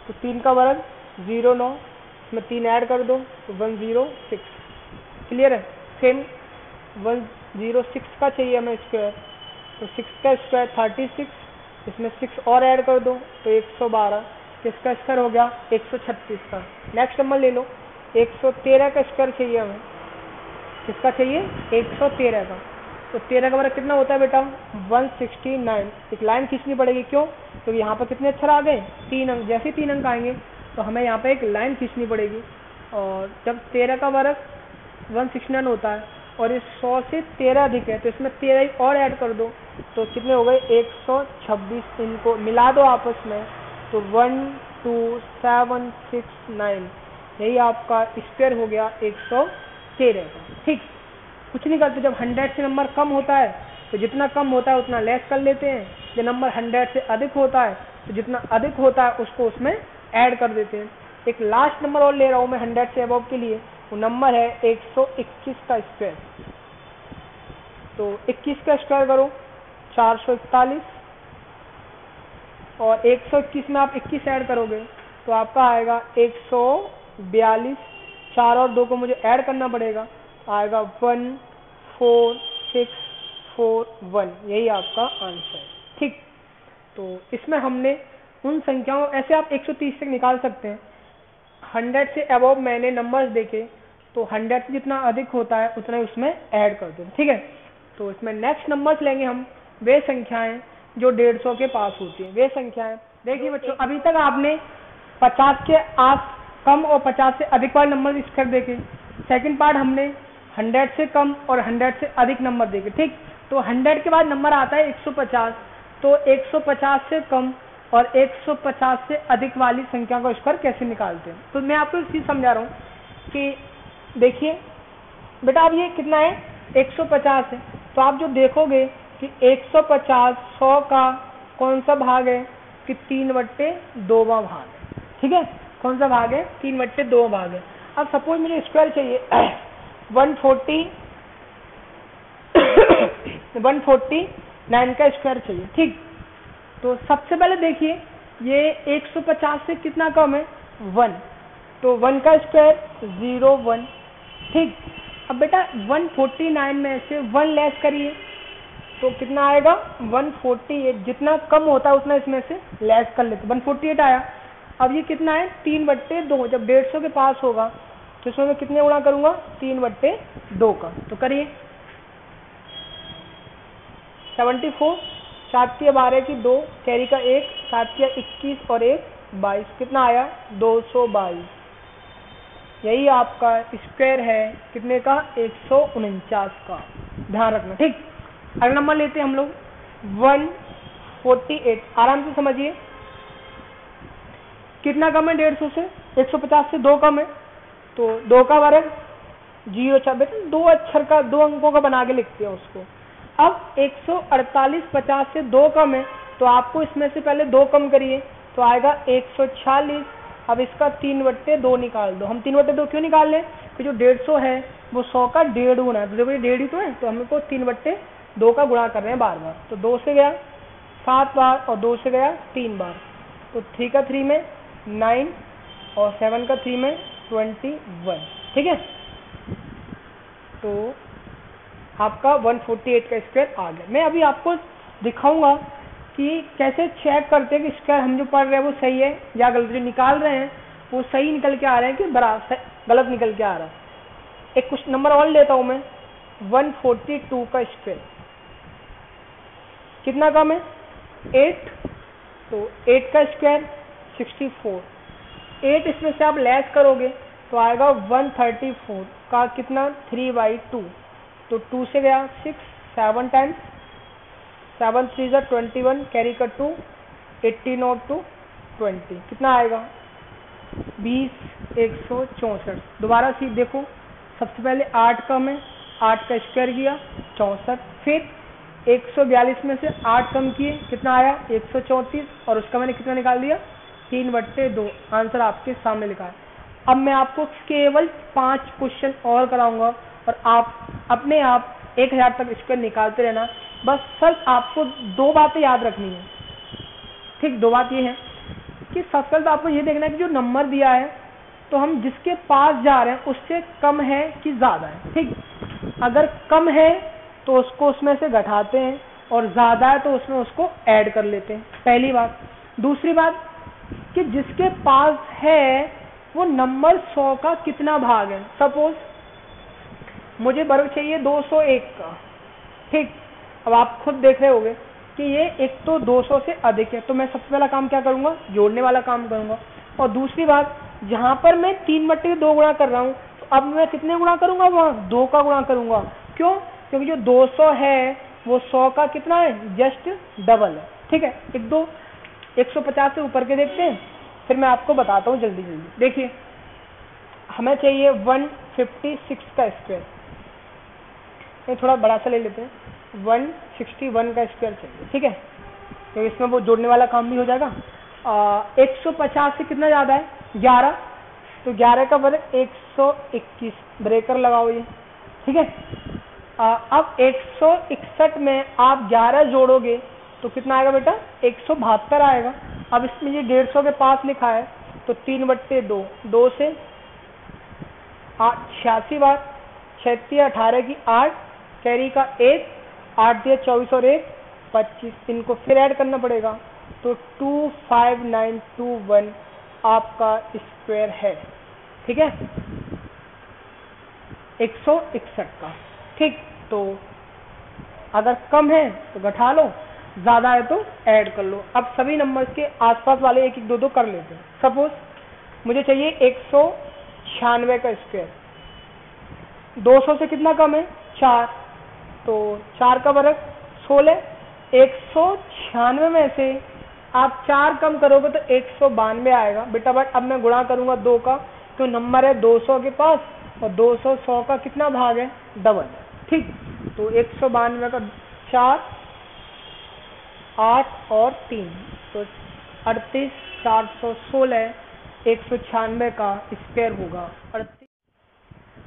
तो 3 का वर्ग 09, इसमें 3 ऐड कर दो तो 106। क्लियर है। सेम 106 का चाहिए हमें स्क्वायर, तो 6 का स्क्वायर 36, इसमें 6 और ऐड कर दो तो 112, किसका स्क्वायर हो गया 136 का। नेक्स्ट नंबर ले लो 113 का स्क्वायर चाहिए हमें, किसका चाहिए 113 का, तो 13 का वर्ग कितना होता है बेटा 169। एक लाइन खींचनी पड़ेगी, क्यों? तो यहाँ पर कितने अक्षर आ गए 3 अंक, जैसे 3 अंक आएंगे तो हमें यहाँ पे एक लाइन खींचनी पड़ेगी। और जब 13 का वर्ग 169 होता है और इस 100 से 13 अधिक है तो इसमें 13 और ऐड कर दो तो कितने हो गए 126। इनको मिला दो आपस में तो 12769, यही आपका स्क्वायर हो गया 113 का। ठीक, कुछ नहीं करते, जब 100 से नंबर कम होता है तो जितना कम होता है उतना लेस कर लेते हैं, जब नंबर 100 से अधिक होता है तो जितना अधिक होता है उसको उसमें ऐड कर देते हैं। एक लास्ट नंबर और ले रहा हूँ मैं 100 से अबव के लिए, वो नंबर है 121 का स्क्वायर। तो 21 का स्क्वायर करो 441, और 121 में आप 21 ऐड करोगे तो आपका आएगा 142। 4 और 2 को मुझे ऐड करना पड़ेगा, आएगा 14641, यही आपका आंसर है। ठीक, तो इसमें हमने उन संख्याओं, ऐसे आप 130 तक निकाल सकते हैं। 100 से अबव मैंने नंबर्स देखे तो 100 से जितना अधिक होता है उतना ही उसमें ऐड कर दो। ठीक है, तो इसमें नेक्स्ट नंबर्स लेंगे हम वे संख्याएं जो 150 के पास होती हैं, वे संख्याएं। देखिए बच्चों, अभी तक आपने 50 के आस कम और 50 से अधिक वाले नंबर स्क्वायर देखे। सेकंड पार्ट हमने 100 से कम और 100 से अधिक नंबर देके, ठीक। तो 100 के बाद नंबर आता है 150, तो 150 से कम और 150 से अधिक वाली संख्या का स्क्वायर कैसे निकालते हैं। तो मैं आपको एक चीज समझा रहा हूँ कि देखिए बेटा, अब ये कितना है 150 है, तो आप जो देखोगे कि 150 100 का कौन सा भाग है कि 3/2 भाग है, ठीक है। कौन सा भाग है 3/2 भाग है। अब सपोज मुझे स्क्वायर चाहिए 149 का स्क्वायर चाहिए, ठीक। तो सबसे पहले देखिए ये 150 से कितना कम है 1, तो 1 का स्क्वायर 0 1, ठीक। अब बेटा 149 में से 1 लेस करिए तो कितना आएगा 148, जितना कम होता है उतना इसमें से लेस कर लेते, 148 आया। अब ये कितना है 3/2, जब 150 के पास होगा तो इसमें मैं कितने गुणा करूंगा 3/2 का, तो करिए 74, 7 की 12 की 2, कैरी का 1, 7 की 21 और 1 22, कितना आया 222। यही आपका स्क्वायर है कितने का 149 का, ध्यान रखना, ठीक। अगला नंबर लेते हैं हम लोग 148, आराम से समझिए कितना कम है 150 से, 150 से 2 कम है, तो 2 का वर्ग 0, बेटा 2 अक्षर का 2 अंकों का बना के लिखते हैं उसको। अब 148 50 से 2 कम है, तो आपको इसमें से पहले 2 कम करिए तो आएगा 146। अब इसका 3/2 निकाल दो। हम 3/2 क्यों निकाल लें कि जो 150 है वो 100 का 1.5 गुना है, तो देखो ये 1.5 ही तो है, तो हमको 3/2 का गुणा कर रहे हैं बार बार। तो 2 से गया 7 बार और 2 से गया 3 बार, तो 3 का 3 में 9 और 7 का 3 में 21, ठीक है। तो आपका 148 का स्क्वायर आ गया। मैं अभी आपको दिखाऊंगा कि कैसे चेक करते हैं कि स्क्वायर हम जो पढ़ रहे हैं वो सही है या गलत, जो निकाल रहे हैं वो सही निकल के आ रहे हैं कि गलत निकल के आ रहा है। एक कुछ नंबर और लेता हूं मैं, 142 का स्क्वायर कितना कम है 8, तो 8 का स्क्वायर 64, 8 इसमें से आप लेस करोगे तो आएगा 134 का कितना 3/2, तो 2 से गया 6, 7 टाइम्स 7 3 जा 21, कैरी का 2, 18 और 2 20, कितना आएगा 20 164। दोबारा सी देखो, सबसे पहले 8 कम है, 8 का स्क्वायर किया 64, फिर 142 में से 8 कम किए, कितना आया 134 और उसका मैंने कितना निकाल दिया 3/2। आंसर आपके सामने लिखा है। अब मैं आपको केवल 5 क्वेश्चन और कराऊंगा और आप अपने आप 1000 तक स्क्वायर निकालते रहना। बस सर आपको 2 बातें याद रखनी है, ठीक। 2 बात ये है कि सबसे पहले तो आपको ये देखना है कि जो नंबर दिया है तो हम जिसके पास जा रहे हैं उससे कम है कि ज्यादा है, ठीक। अगर कम है तो उसको उसमें से घटाते हैं और ज्यादा है तो उसमें उसको ऐड कर लेते हैं, पहली बात। दूसरी बात कि जिसके पास है वो नंबर 100 का कितना भाग है। सपोज मुझे वर्ग चाहिए 201 का, ठीक। अब आप खुद देख रहे होंगे कि ये एक तो 200 से अधिक है, तो मैं सबसे पहला काम क्या करूंगा जोड़ने वाला काम करूंगा। और दूसरी बात, जहां पर मैं 3/2 गुणा कर रहा हूं तो अब मैं कितने गुणा करूंगा वहां 2 का गुणा करूंगा। क्यों? क्योंकि जो 200 है वो 100 का कितना है जस्ट डबल है, ठीक है। 150 से ऊपर के देखते हैं, फिर मैं आपको बताता हूँ जल्दी जल्दी। देखिए हमें चाहिए 156 का स्क्वायर, ये थोड़ा बड़ा सा ले लेते हैं, 161 का स्क्वायर चाहिए, ठीक है। तो इसमें वो जोड़ने वाला काम भी हो जाएगा। 150 से कितना ज्यादा है 11, तो 11 का वर्ग 121, ब्रेकर लगाओ ये, ठीक है। अब 161 में आप 11 जोड़ोगे तो कितना आएगा बेटा 172 आएगा। अब इसमें ये 150 के पास लिखा है तो 3/2, 2 से 86 बार, 36 18 की 8, कैरी का 1, 8 दिया 24 और 1 25, इनको फिर ऐड करना पड़ेगा तो 25921 आपका स्क्वायर है, ठीक है 161 का, ठीक। तो अगर कम है तो घटा लो, ज्यादा है तो ऐड कर लो। अब सभी नंबर्स के आसपास वाले 1 1 2 2 कर लेते हैं। सपोज मुझे चाहिए 196 का स्क्वायर, 200 से कितना कम है 4, तो 4 का वर्ग 16। 196 में से आप 4 कम करोगे तो 192 आएगा बेटा। बट अब मैं गुणा करूंगा 2 का, तो नंबर है 200 के पास, और 200 100 का कितना भाग है, डबल। ठीक, तो 192 का 4, 8 और 3, तो 38, 416, 196 का स्क्वायर होगा 38।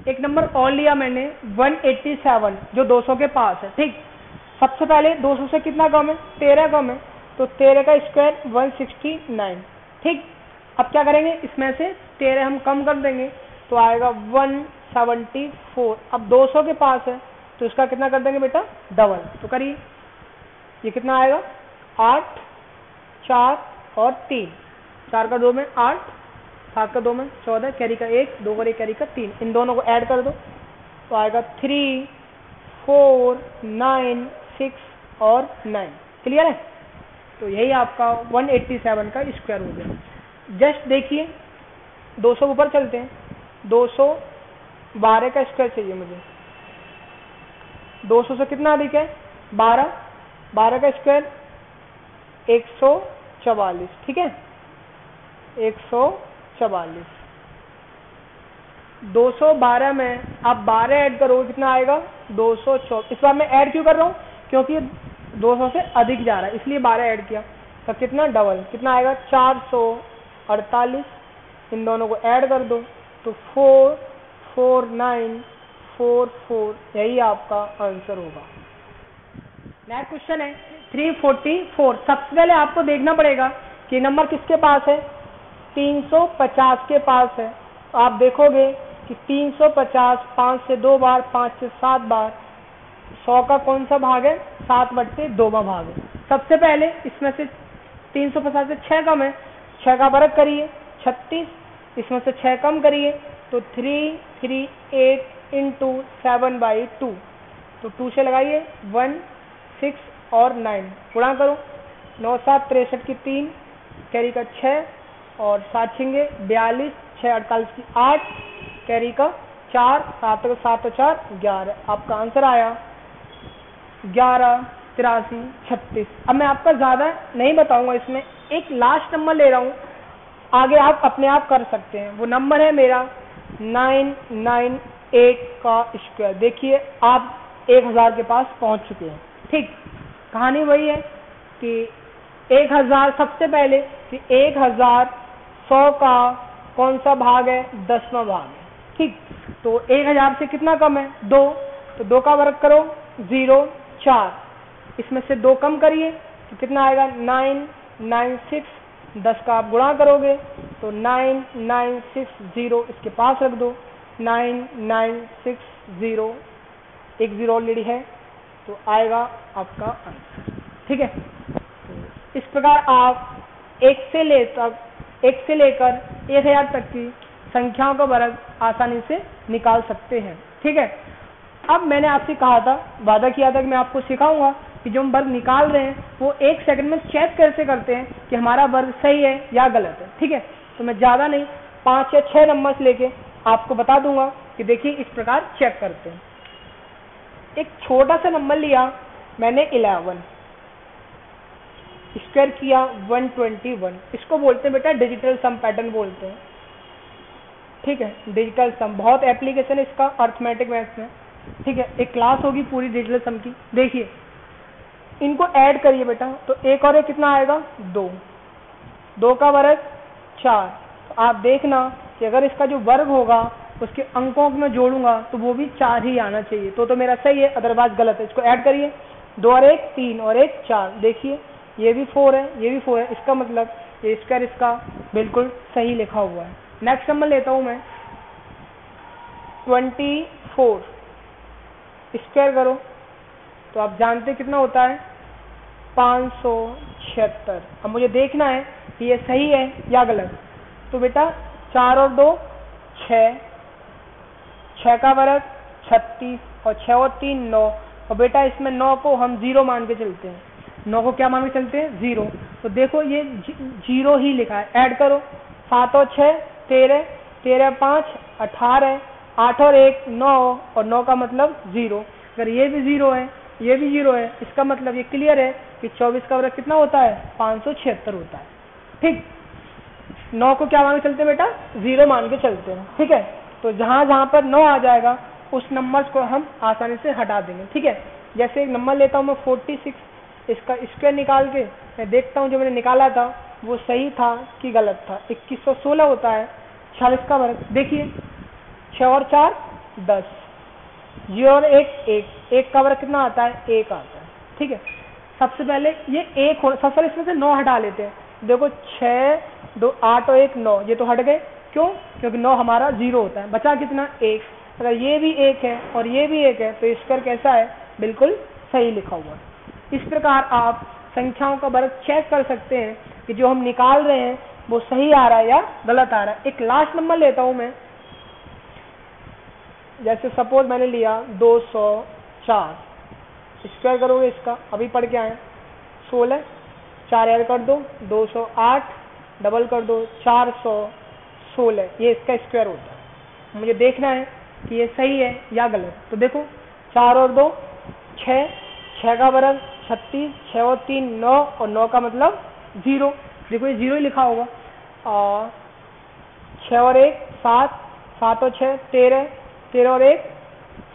एक नंबर और लिया मैंने 187 जो 200 के पास है। ठीक, सबसे पहले 200 से कितना कम है, 13 कम है, तो 13 का स्क्वायर 169। ठीक, अब क्या करेंगे, इसमें से 13 हम कम कर देंगे तो आएगा 174। अब 200 के पास है तो इसका कितना कर देंगे बेटा, डबल। तो करिए, ये कितना आएगा 8, 4 और 3, 4 का 2 में 8, 7 का 2 में 14, कैरी का 1, 2 और 1 कैरी का 3, इन दोनों को ऐड कर दो तो आएगा 3, 4, 9, 6 और 9। क्लियर है, तो यही आपका 187 का स्क्वायर हो गया। जस्ट देखिए 200 ऊपर चलते हैं, 212 का स्क्वायर चाहिए मुझे। 200 से कितना अधिक है 12, 12 का स्क्वायर 144। ठीक है, 144। 212 में आप 12 ऐड करो कितना आएगा 224। इस बार मैं ऐड क्यों कर रहा हूँ, क्योंकि 200 से अधिक जा रहा है इसलिए 12 ऐड किया। तो कितना डबल, कितना आएगा 448। इन दोनों को ऐड कर दो तो 44944, यही आपका आंसर होगा। नेक्स्ट क्वेश्चन है 344। सबसे पहले आपको देखना पड़ेगा कि नंबर किसके पास है, 350 के पास है। तो आप देखोगे कि 350 5 से 2 बार, 5 से 7 बार, 100 का कौन सा भाग है, 7/2 का भाग है। सबसे पहले इसमें से 350 से 6 कम है, 6 का वर्ग करिए 36, इसमें से 6 कम करिए तो 338 इंटू 7/2, तो 2 से लगाइए 1, 6 और 9, गुणा करो 9 7 63 की 3, कैरी का 6 और 7 छिंगे 42, 6 48 की 8, कैरी का 4, 7 7 4 11। आपका आंसर आया 11, 83, 36। अब मैं आपका ज़्यादा नहीं बताऊंगा, इसमें एक लास्ट नंबर ले रहा हूँ, आगे आप अपने आप कर सकते हैं। वो नंबर है मेरा 998 का स्क्वायर। देखिए आप 1000 के पास पहुंच चुके हैं। ठीक, कहानी वही है कि 1000, सबसे पहले कि 1000 100 का कौन सा भाग है, 10वां भाग है। ठीक, तो 1000 से कितना कम है 2, तो 2 का वर्ग करो 0, 4, इसमें से 2 कम करिए तो कितना आएगा 996। 10 का आप गुणा करोगे तो 9960, इसके पास रख दो 9960, एक 0 ऑलरेडी है तो आएगा आपका आंसर। ठीक है, तो इस प्रकार आप 1 से लेकर 1000 तक की संख्याओं का वर्ग आसानी से निकाल सकते हैं। ठीक है, अब मैंने आपसे कहा था, वादा किया था कि मैं आपको सिखाऊंगा कि जो हम वर्ग निकाल रहे हैं वो 1 सेकंड में चेक कैसे करते हैं कि हमारा वर्ग सही है या गलत है। ठीक है, तो मैं ज़्यादा नहीं 5 या 6 नंबर्स लेके आपको बता दूंगा कि देखिए इस प्रकार चेक करते हैं। एक छोटा सा नंबर लिया मैंने 11, स्क्वायर किया 121। इसको बोलते हैं बेटा डिजिटल सम पैटर्न बोलते हैं। ठीक है, डिजिटल सम बहुत एप्लीकेशन है इसका अर्थमेटिक मैथ्स में। ठीक है, एक क्लास होगी पूरी डिजिटल सम की। देखिए इनको ऐड करिए बेटा, तो 1 और 1 कितना आएगा 2, 2 का वर्ग 4। तो आप देखना कि अगर इसका जो वर्ग होगा उसके अंकों में जोड़ूंगा तो वो भी 4 ही आना चाहिए, तो मेरा सही है, अदरवाइज गलत है। इसको ऐड करिए, 2 और 1 3 और 1 4। देखिए ये भी 4 है, ये भी 4 है, इसका मतलब ये स्क्वायर इसका बिल्कुल सही लिखा हुआ है। नेक्स्ट नंबर लेता हूं मैं 24, स्क्वायर करो तो आप जानते कितना होता है 576। अब मुझे देखना है कि ये सही है या गलत। तो बेटा 4 और 2 6, 6 का वर्ग 36 और 6 और 3 9। और बेटा इसमें 9 को हम 0 मान के चलते हैं। 9 को क्या मान के चलते हैं 0। तो देखो ये 0 ही लिखा है, ऐड करो 7 और 6 13, 13 5 18 8 और 1 9 और 9 का मतलब 0। अगर ये भी 0 है ये भी 0 है, इसका मतलब ये क्लियर है कि 24 का वर्ग कितना होता है 576 होता है। ठीक, 9 को क्या मान के चलते हैं बेटा 0 मान के चलते हैं। ठीक है, तो जहां जहां पर 9 आ जाएगा उस नंबर्स को हम आसानी से हटा देंगे। ठीक है, जैसे एक नंबर लेता हूं मैं 46, इसका स्क्वायर निकाल के मैं देखता हूं जो मैंने निकाला था वो सही था कि गलत था। 2116 होता है 46 का वर्ग। देखिए 6 और 4 10, 0 और 1 का वर्ग कितना आता है 1 आता है। ठीक है, सबसे पहले ये 1 हो, सबसे पहले इसमें से 9 हटा लेते हैं। देखो 6 2 8 और 1 9, ये तो हट गए। क्यों? क्योंकि 9 हमारा 0 होता है, बचा कितना 1। अगर ये भी 1 है और ये भी 1 है तो स्क्वायर कैसा है बिल्कुल सही लिखा हुआ है। इस प्रकार आप संख्याओं का वर्ग चेक कर सकते हैं कि जो हम निकाल रहे हैं वो सही आ रहा है या गलत आ रहा है। एक लास्ट नंबर लेता हूं मैं, जैसे सपोज मैंने लिया 204, स्क्वायर करोगे इसका, अभी पढ़ के आए 16, 4 ऐड कर दो 208, डबल कर दो 416, ये इसका स्क्वायर होता है। मुझे देखना है कि ये सही है या गलत। तो देखो 4 और 2 6, 6 का वर्ग 36, 6 और 3 9 और 9 का मतलब 0। देखो ये 0 ही लिखा होगा। 6 और 1 7, 7 और 6 13, 13 और 1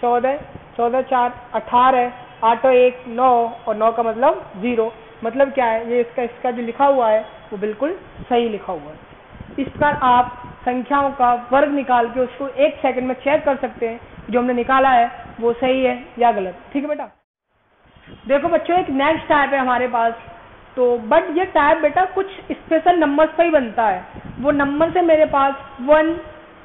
14, 14 4 18, 8 और 1 9 और 9 का मतलब 0। मतलब क्या है, ये इसका जो लिखा हुआ है वो बिल्कुल सही लिखा हुआ है। इस प्रकार आप संख्याओं का वर्ग निकाल के उसको 1 सेकंड में चेक कर सकते हैं जो हमने निकाला है वो सही है या गलत। ठीक है बेटा, देखो बच्चों एक नेक्स्ट टाइप है हमारे पास, तो बट ये टाइप बेटा कुछ स्पेशल नंबर्स पर ही बनता है। वो नंबर से मेरे पास 1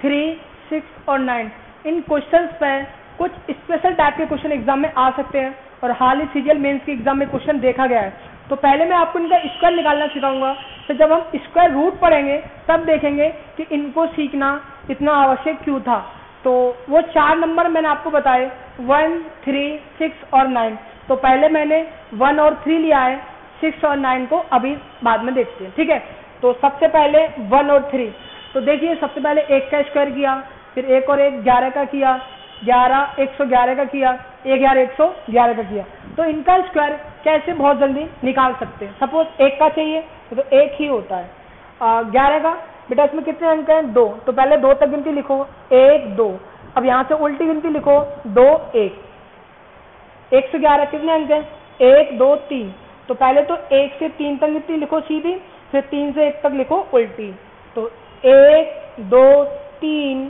3 6 और 9 इन क्वेश्चंस पे कुछ स्पेशल टाइप के क्वेश्चन एग्जाम में आ सकते हैं और हाल ही सीजीएल मेंस के एग्जाम में क्वेश्चन देखा गया है। तो पहले मैं आपको इनका स्क्वायर निकालना सिखाऊंगा, तो जब हम स्क्वायर रूट पढ़ेंगे तब देखेंगे कि इनको सीखना इतना आवश्यक क्यों था। तो वो 4 नंबर मैंने आपको बताए 1 3 6 और 9। तो पहले मैंने 1 और 3 लिया है, 6 और 9 को अभी बाद में देखते हैं। ठीक है, तो सबसे पहले 1 और 3। तो देखिए सबसे पहले 1 का स्क्वायर किया, फिर 1 और 1 11 का किया, 11 111 का किया, 1 11 111 का किया। तो इनका स्क्वायर कैसे बहुत जल्दी निकाल सकते हैं। सपोज 1 का चाहिए तो 1 ही होता है। 11 का बेटा इसमें कितने अंक हैं 2, तो पहले 2 तक गिनती लिखो 1 2। अब यहाँ से उल्टी गिनती लिखो 2 1। 111 कितने अंक हैं 1 2 3। तो पहले तो 1 से 3 तक गिनती लिखो सीधी, फिर 3 से 1 तक लिखो उल्टी। तो 1 2 3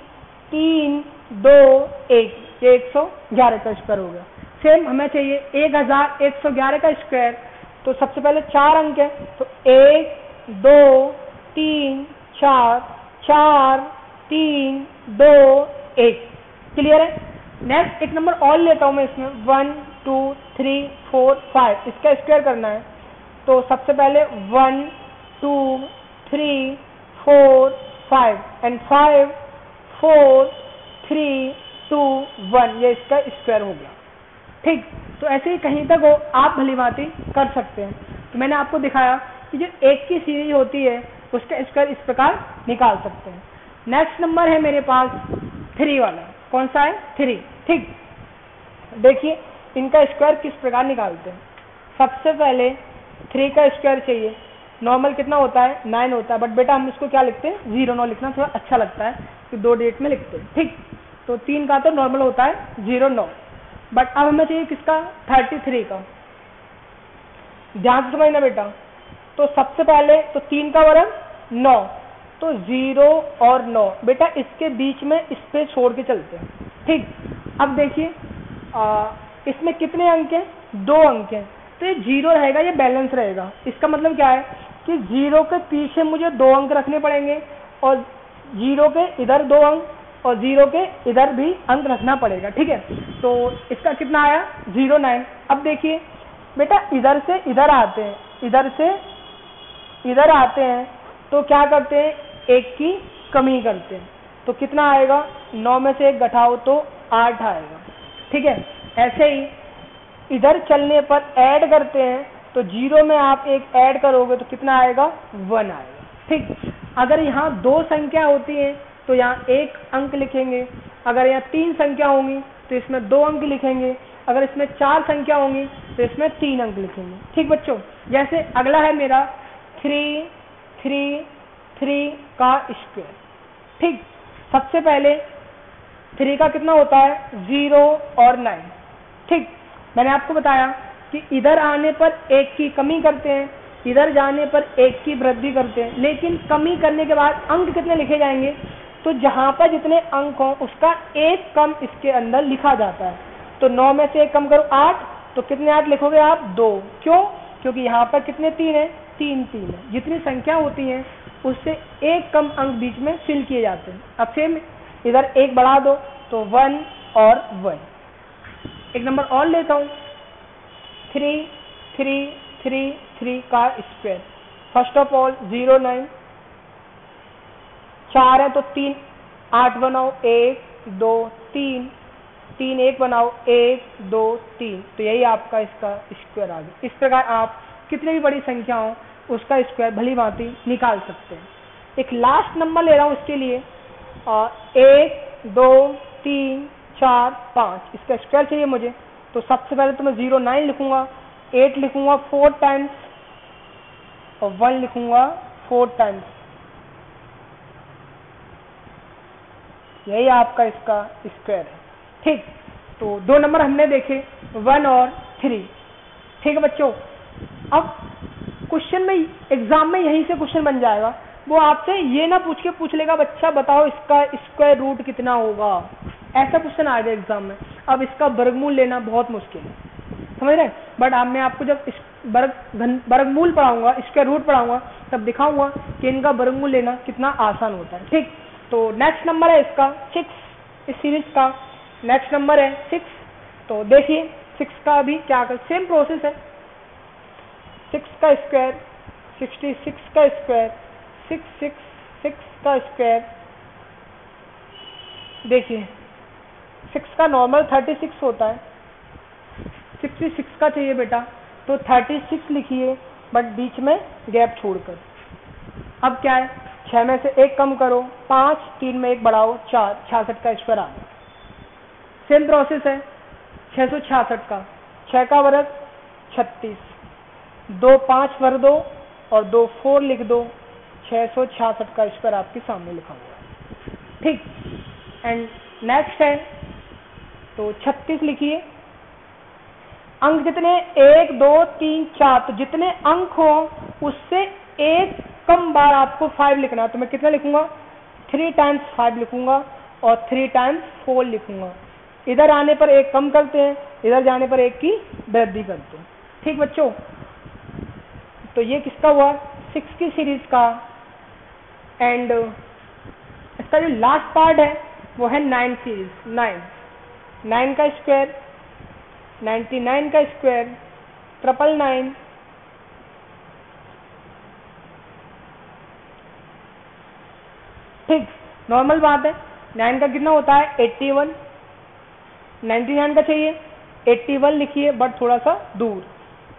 3 2 1, ये 111 का स्क्वायर हो गया। सेम हमें चाहिए 1111 का स्क्वायर, तो सबसे पहले 4 अंक है, तो 1 2 3 4 4 3 2 1। क्लियर है। नेक्स्ट एक नंबर और लेता हूं मैं इसमें 1 2 3 4 5, इसका स्क्वायर करना है। तो सबसे पहले 1 2 3 4 5 एंड 5 4 3 2 1, ये इसका स्क्वायर हो गया। ठीक, तो ऐसे ही कहीं तक हो आप भली भांति कर सकते हैं। तो मैंने आपको दिखाया कि जो 1 की सीरीज होती है उसका स्क्वायर इस प्रकार निकाल सकते हैं। नेक्स्ट नंबर है मेरे पास 3 वाला, कौन सा है 3। ठीक, देखिए इनका स्क्वायर किस प्रकार निकालते हैं। सबसे पहले 3 का स्क्वायर चाहिए, नॉर्मल कितना होता है 9 होता है, बट बेटा हम इसको क्या लिखते हैं 0 9 लिखना थोड़ा अच्छा लगता है तो 2 डेट में लिखते हैं। ठीक, तो 3 का तो नॉर्मल होता है 0 9, बट अब हमें चाहिए किसका 33 का। ध्यान से समझना बेटा, तो सबसे पहले तो 3 का वर्ग 9, तो 0 और 9 बेटा इसके बीच में स्पेस छोड़ के चलते हैं। ठीक, अब देखिए इसमें कितने अंक हैं 2 अंक हैं, तो ये 0 रहेगा, ये बैलेंस रहेगा। इसका मतलब क्या है कि 0 के पीछे मुझे 2 अंक रखने पड़ेंगे और 0 के इधर 2 अंक और 0 के इधर भी अंक रखना पड़ेगा। ठीक है, तो इसका कितना आया 0 9। अब देखिए बेटा इधर से इधर आते हैं, इधर से इधर आते हैं, तो क्या करते हैं 1 की कमी करते हैं, तो कितना आएगा 9 में से 1 घटाओ तो 8 आएगा। ठीक है, ऐसे ही इधर चलने पर ऐड करते हैं, तो 0 में आप 1 ऐड करोगे तो कितना आएगा 1 आएगा। ठीक, अगर यहाँ 2 संख्या होती है तो यहाँ 1 अंक लिखेंगे। अगर यहाँ 3 संख्या होंगी तो इसमें 2 अंक लिखेंगे। अगर इसमें 4 संख्या होंगी तो इसमें 3 अंक लिखेंगे। ठीक बच्चों, जैसे अगला है मेरा 3 3 3 का स्क्वायर। ठीक, सबसे पहले 3 का कितना होता है 0 और 9। ठीक, मैंने आपको बताया कि इधर आने पर 1 की कमी करते हैं, इधर जाने पर 1 की वृद्धि करते हैं, लेकिन कमी करने के बाद अंक कितने लिखे जाएंगे, तो जहां पर जितने अंक हों उसका 1 कम इसके अंदर लिखा जाता है। तो 9 में से 1 कम करो 8, तो कितने 8 लिखोगे आप 2। क्यों? क्योंकि यहाँ पर कितने 3 है, 3 3 है। जितनी संख्या होती है उससे 1 कम अंक बीच में फिल किए जाते हैं। अब सेम इधर 1 बढ़ा दो तो 1 और 1। एक नंबर और लेता हूँ 3 3 3 3 का स्क्वायर। फर्स्ट ऑफ ऑल 0 9, 4 है तो 3 8 बनाओ 1 2 3, 3 1 बनाओ 1 2 3, तो यही आपका इसका स्क्वायर आ गया। इस प्रकार आप कितनी भी बड़ी संख्या हो उसका स्क्वायर भली भांति निकाल सकते हैं। एक लास्ट नंबर ले रहा हूँ इसके लिए 1 2 3 4 5, इसका स्क्वायर चाहिए मुझे। तो सबसे पहले तो मैं 0 9 लिखूंगा, 8 लिखूंगा 4 टाइम्स और 1 लिखूंगा 4 टाइम्स। यही आपका इसका स्क्वायर है। ठीक, तो 2 नंबर हमने देखे 1 और 3। ठीक है बच्चों, अब क्वेश्चन में एग्जाम में यहीं से क्वेश्चन बन जाएगा। वो आपसे ये ना पूछ लेगा बच्चा बताओ इसका स्क्वायर रूट कितना होगा, ऐसा क्वेश्चन आ जाए एग्जाम में। अब इसका वर्गमूल लेना बहुत मुश्किल है, समझ रहे हैं। बट अब मैं आपको जब वर्गमूल पढ़ाऊंगा, स्क्वायर रूट पढ़ाऊंगा, तब दिखाऊंगा कि इनका वर्गमूल लेना कितना आसान होता है। ठीक, तो नेक्स्ट नंबर है इसका 6, इस सीरीज का नेक्स्ट नंबर है 6। तो देखिए 6 का भी क्या कर, सेम प्रोसेस है। 6 का स्क्वायर 66 का स्क्वायर, 666 का स्क्वायर। देखिए 6 का नॉर्मल 36 होता है, 66 का चाहिए बेटा तो 36 लिखिए बट बीच में गैप छोड़कर। अब क्या है 6 में से 1 कम करो 5, 3 में 1 बढ़ाओ 4, 66 का स्क्वायर आ गया। सेम प्रोसेस है 666 का, 6 का वर्ग 36, 2 5 वर्ग दो और 2 4 लिख दो, 666 का स्क्वायर आपके सामने लिखा हुआ है। ठीक, एंड नेक्स्ट है तो 36 लिखिए। अंक कितने 1 2 3 4, तो जितने अंक हो उससे 1 कम बार आपको 5 लिखना है। तो मैं कितना लिखूंगा 3 टाइम्स 5 लिखूंगा और 3 टाइम्स 4 लिखूंगा। इधर आने पर 1 कम करते हैं, इधर जाने पर 1 की वृद्धि करते हैं। ठीक बच्चों, तो ये किसका हुआ 6 की सीरीज का। एंड इसका जो लास्ट पार्ट है वो है 9 सीरीज। 9 का स्क्वायर, 99 का स्क्वायर, 999। ठीक, नॉर्मल बात है। 9 का कितना होता है 81, 99 का चाहिए 81 लिखिए बट थोड़ा सा दूर।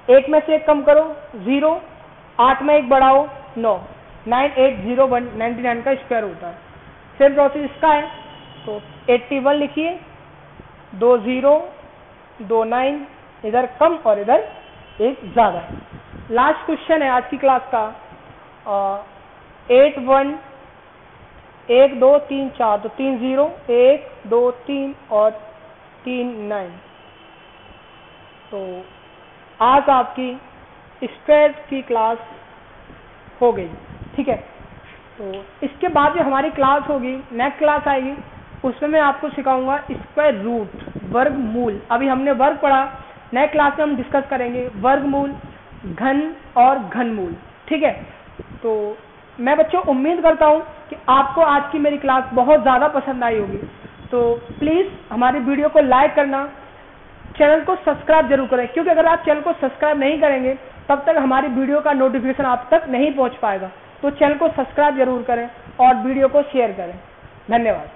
1 में से 1 कम करो 0, 8 में 1 बढ़ाओ 9, 9801 99 का स्क्वायर होता है। सेम प्रोसेस इसका है तो 81 लिखिए, 2 0 2 9, इधर कम और इधर 1 ज्यादा। लास्ट क्वेश्चन है आज की क्लास का 8 1 1 2 3 4, तो 3 0 1 2 3 और 3 9। तो आज आपकी स्क्वायर की क्लास हो गई। ठीक है, तो इसके बाद जो हमारी क्लास होगी, नेक्स्ट क्लास आएगी, उसमें मैं आपको सिखाऊंगा स्क्वायर रूट, वर्गमूल। अभी हमने वर्ग पढ़ा, नेक्स्ट क्लास में हम डिस्कस करेंगे वर्गमूल, घन और घनमूल। ठीक है, तो मैं बच्चों उम्मीद करता हूँ कि आपको आज की मेरी क्लास बहुत ज़्यादा पसंद आई होगी। तो प्लीज़ हमारी वीडियो को लाइक करना, चैनल को सब्सक्राइब जरूर करें, क्योंकि अगर आप चैनल को सब्सक्राइब नहीं करेंगे तब तक हमारी वीडियो का नोटिफिकेशन आप तक नहीं पहुंच पाएगा। तो चैनल को सब्सक्राइब जरूर करें और वीडियो को शेयर करें। धन्यवाद।